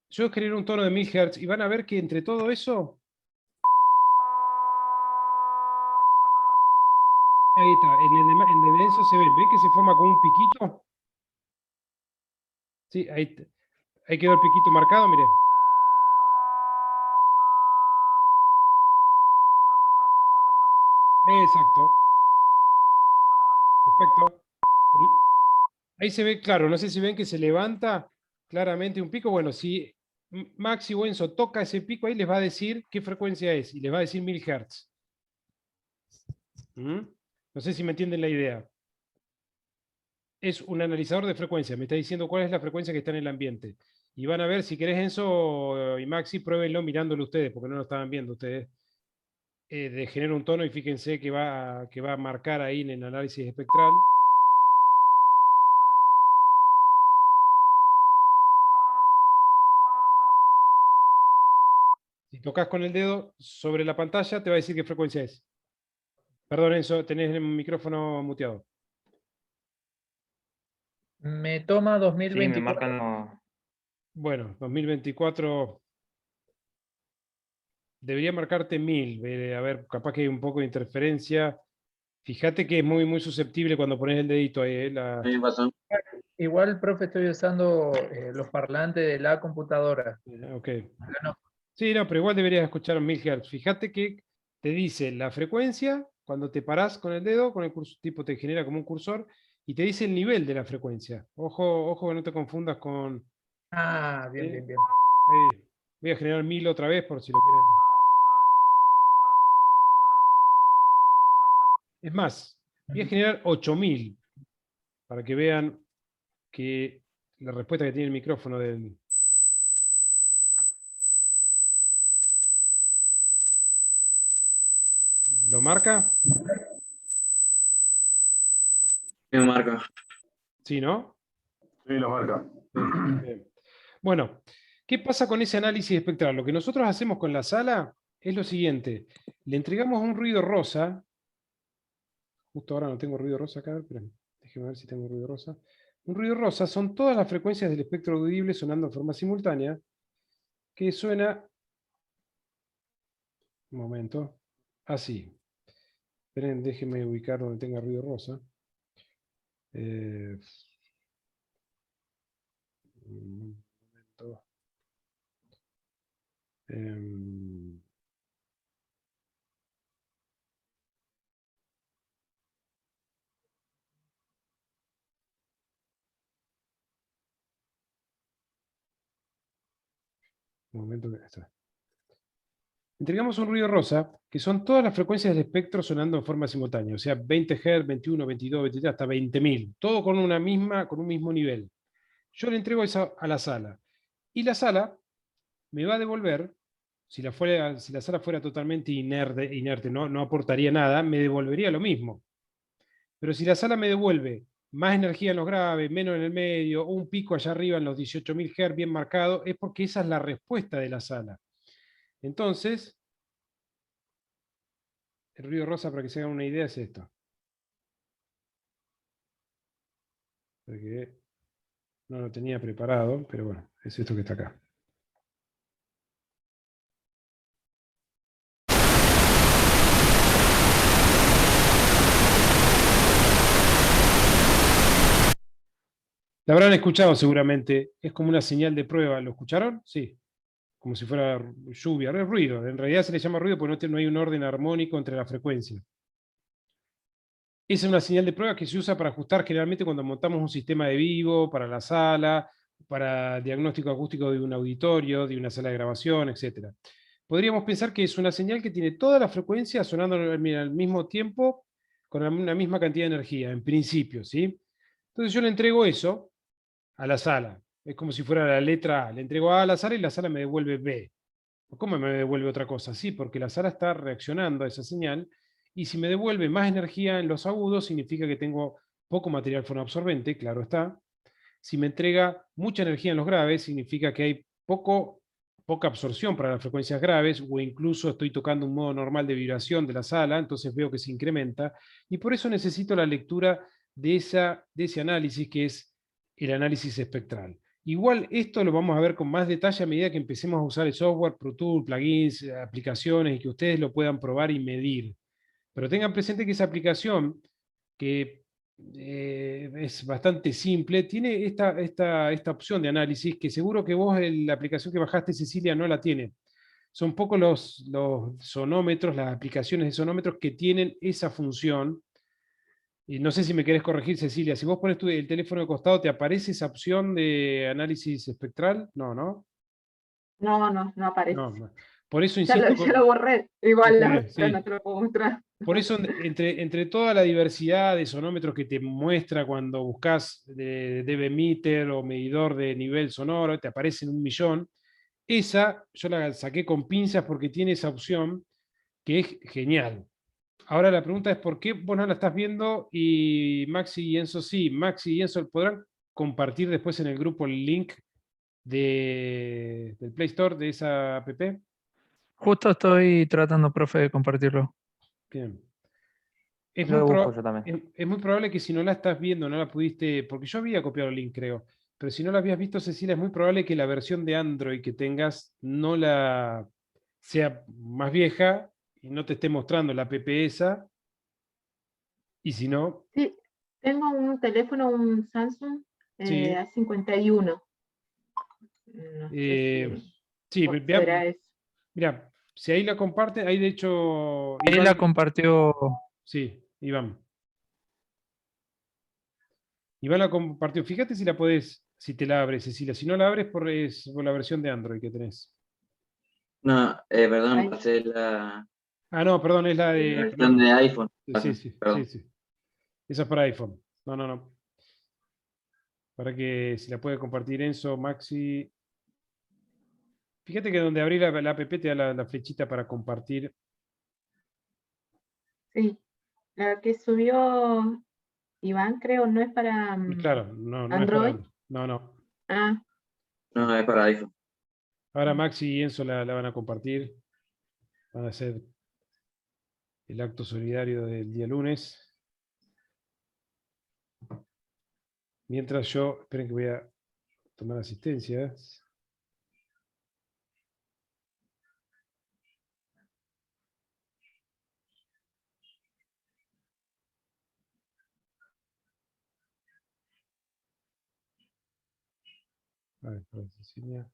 Yo generé un tono de 1000 Hz y van a ver que entre todo eso, ahí está, en el de Enzo se ve, ¿ves que se forma como un piquito? Sí, ahí quedó el piquito marcado, mire. Exacto. Perfecto. Ahí se ve, claro, no sé si ven que se levanta claramente un pico. Bueno, si Maxi o Enzo toca ese pico, ahí les va a decir qué frecuencia es y les va a decir 1000 Hz. No sé si me entienden la idea. Es un analizador de frecuencia, me está diciendo cuál es la frecuencia que está en el ambiente. Y van a ver, si querés Enzo y Maxi, pruébenlo mirándolo ustedes, porque no lo estaban viendo ustedes. De generar un tono y fíjense que va a marcar ahí en el análisis espectral. tocas con el dedo sobre la pantalla, te va a decir qué frecuencia es. Perdón, Enzo, tenés el micrófono muteado. Me toma Sí, me 2024. marcan los... Bueno, 2024 debería marcarte 1000. A ver, capaz que hay un poco de interferencia. Fíjate que es muy, muy susceptible cuando pones el dedito ahí. Igual, profe, estoy usando los parlantes de la computadora. Ok. Acá no. Sí, no, pero igual deberías escuchar 1000 Hz. Fíjate que te dice la frecuencia cuando te parás con el dedo, con el cursor, tipo te genera como un cursor, y te dice el nivel de la frecuencia. Ojo, ojo que no te confundas con... Ah, bien, ¿sí? bien, bien. Voy a generar 1000 otra vez por si lo quieren. Es más, voy a generar 8000 para que vean que la respuesta que tiene el micrófono del... ¿Lo marca? Me marca. Sí, ¿no? Sí, lo marca. Bien. Bueno, ¿qué pasa con ese análisis espectral? Lo que nosotros hacemos con la sala es lo siguiente. Le entregamos un ruido rosa. Justo ahora no tengo ruido rosa acá, pero déjeme ver si tengo ruido rosa. Un ruido rosa son todas las frecuencias del espectro audible sonando en forma simultánea, que suena... Un momento. Así. Esperen, déjenme ubicar donde tenga ruido rosa. Un momento. Un momento que está. Entregamos un ruido rosa, que son todas las frecuencias del espectro sonando en forma simultánea, o sea, 20 Hz, 21, 22, 23, hasta 20.000, todo con un mismo nivel. Yo le entrego eso a la sala, y la sala me va a devolver, si la sala fuera totalmente inerte no aportaría nada, me devolvería lo mismo. Pero si la sala me devuelve más energía en los graves, menos en el medio, un pico allá arriba en los 18.000 Hz bien marcado, es porque esa es la respuesta de la sala. Entonces, el ruido rosa, para que se hagan una idea, es esto. Porque no lo tenía preparado, pero bueno, es esto que está acá. La habrán escuchado seguramente, es como una señal de prueba. ¿Lo escucharon? Sí. Como si fuera lluvia, es ruido. En realidad se le llama ruido porque no hay un orden armónico entre las frecuencias. Esa es una señal de prueba que se usa para ajustar generalmente cuando montamos un sistema de vivo, para la sala, para diagnóstico acústico de un auditorio, de una sala de grabación, etc. Podríamos pensar que es una señal que tiene todas las frecuencias sonando al mismo tiempo con una misma cantidad de energía, en principio, ¿sí? Entonces yo le entrego eso a la sala. Es como si fuera la letra A. Le entrego A la sala y la sala me devuelve B. ¿Cómo me devuelve otra cosa? Sí, porque la sala está reaccionando a esa señal, y si me devuelve más energía en los agudos, significa que tengo poco material fonoabsorbente, claro está. Si me entrega mucha energía en los graves, significa que hay poca absorción para las frecuencias graves, o incluso estoy tocando un modo normal de vibración de la sala, entonces veo que se incrementa, y por eso necesito la lectura de ese análisis, que es el análisis espectral. Igual esto lo vamos a ver con más detalle a medida que empecemos a usar el software, Pro Tools, plugins, aplicaciones, y que ustedes lo puedan probar y medir. Pero tengan presente que esa aplicación, que es bastante simple, tiene esta opción de análisis que seguro que vos en la aplicación que bajaste, Cecilia, no la tiene. Son pocos los sonómetros, las aplicaciones de sonómetros que tienen esa función. Y no sé si me querés corregir, Cecilia, si vos pones el teléfono de costado, ¿te aparece esa opción de análisis espectral? No, ¿no? No aparece. No. Por eso Ya insisto... lo borré. Igual Sí. ahora no te lo puedo mostrar. Por eso, entre toda la diversidad de sonómetros que te muestra cuando buscas dB meter o medidor de nivel sonoro, te aparecen 1.000.000. Esa yo la saqué con pinzas porque tiene esa opción que es genial. Ahora la pregunta es ¿por qué vos no la estás viendo y Maxi y Enzo sí? Maxi y Enzo podrán compartir después en el grupo el link del Play Store de esa app. Justo estoy tratando, profe, de compartirlo. Bien. Es Lo muy, busco yo también. es muy probable que si no la estás viendo, no la pudiste, porque yo había copiado el link, creo, pero si no la habías visto, Cecilia, es muy probable que la versión de Android que tengas no la sea más vieja y no te esté mostrando la app esa, y si no, Sí, tengo un teléfono, un Samsung sí, A51. No sé sí, si será eso. mira, si ahí la comparte, ahí de hecho, Ahí la compartió. sí, Iván. Iván la compartió. Fíjate si la podés, si te la abres, Cecilia. Si no la abres, es por la versión de Android que tenés. No, perdón, Ahí. pasé la Ah, no, perdón, es la de. versión de iPhone. Sí, sí, Perdón. sí. Esa es para iPhone. No. Para que si la puede compartir Enzo, Maxi. Fíjate que donde abrí la app te da la flechita para compartir. Sí, la que subió Iván, creo, no es para Claro, no es para Android. Android. No. Ah, No, es para iPhone. Ahora Maxi y Enzo la van a compartir. Van a hacer el acto solidario del día lunes. Mientras yo, esperen que voy a tomar asistencia. A ver, para Cecilia.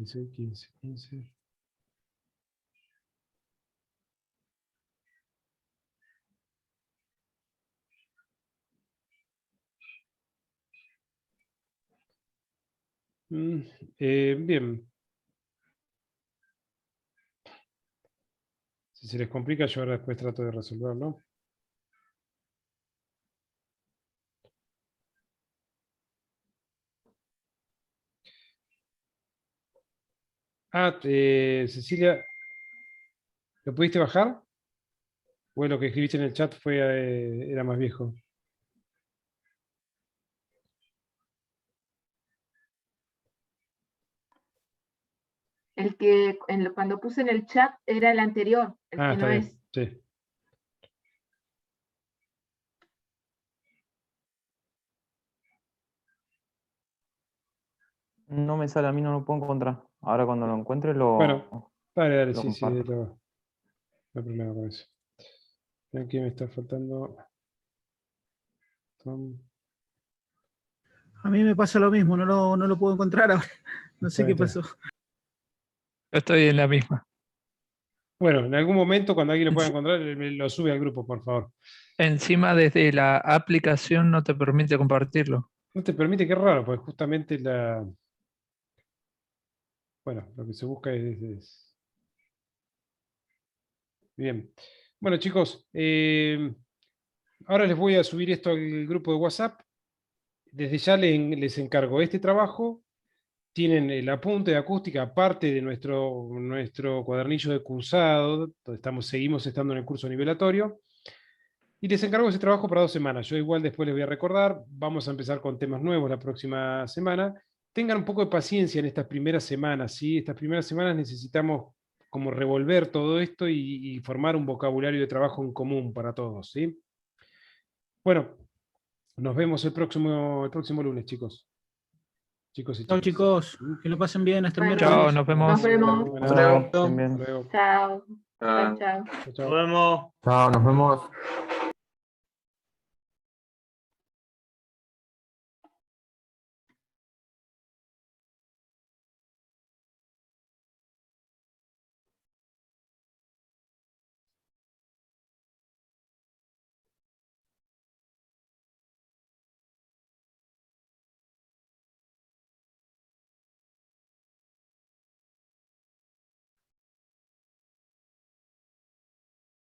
Sí, 15. Bien. Si se les complica, yo ahora después trato de resolverlo. Ah, Cecilia, ¿lo pudiste bajar? ¿O lo que escribiste en el chat era más viejo? el que cuando puse en el chat era el anterior, el que Está no bien, es. sí. No me sale, a mí no lo puedo encontrar. Ahora cuando lo encuentre Bueno, dale, lo sí, comparto. no hay problema con eso. Aquí me está faltando. A mí me pasa lo mismo, no lo puedo encontrar ahora. No sé qué pasó. Yo estoy en la misma. Bueno, en algún momento, cuando alguien lo pueda encontrar, lo sube al grupo, por favor. Encima, desde la aplicación no te permite compartirlo. No te permite, qué raro, porque justamente bueno, lo que se busca es. Bien. Bueno, chicos, ahora les voy a subir esto al grupo de WhatsApp. Desde ya les encargo este trabajo. Tienen el apunte de acústica, aparte de nuestro cuadernillo de cursado, donde seguimos estando en el curso nivelatorio. Y les encargo ese trabajo para 2 semanas. Yo igual después les voy a recordar, vamos a empezar con temas nuevos la próxima semana. Tengan un poco de paciencia en estas primeras semanas, ¿sí? Estas primeras semanas necesitamos como revolver todo esto y formar un vocabulario de trabajo en común para todos, ¿sí? Bueno, nos vemos el próximo lunes, chicos. Chicos y Chao, chicas. chicos. Que lo pasen bien hasta el Bueno, miércoles. Chao, nos vemos. Nos vemos. Hasta luego. Hasta Bien. luego. Chao. Ah. Chao. Chao. Nos vemos. Chao, nos vemos.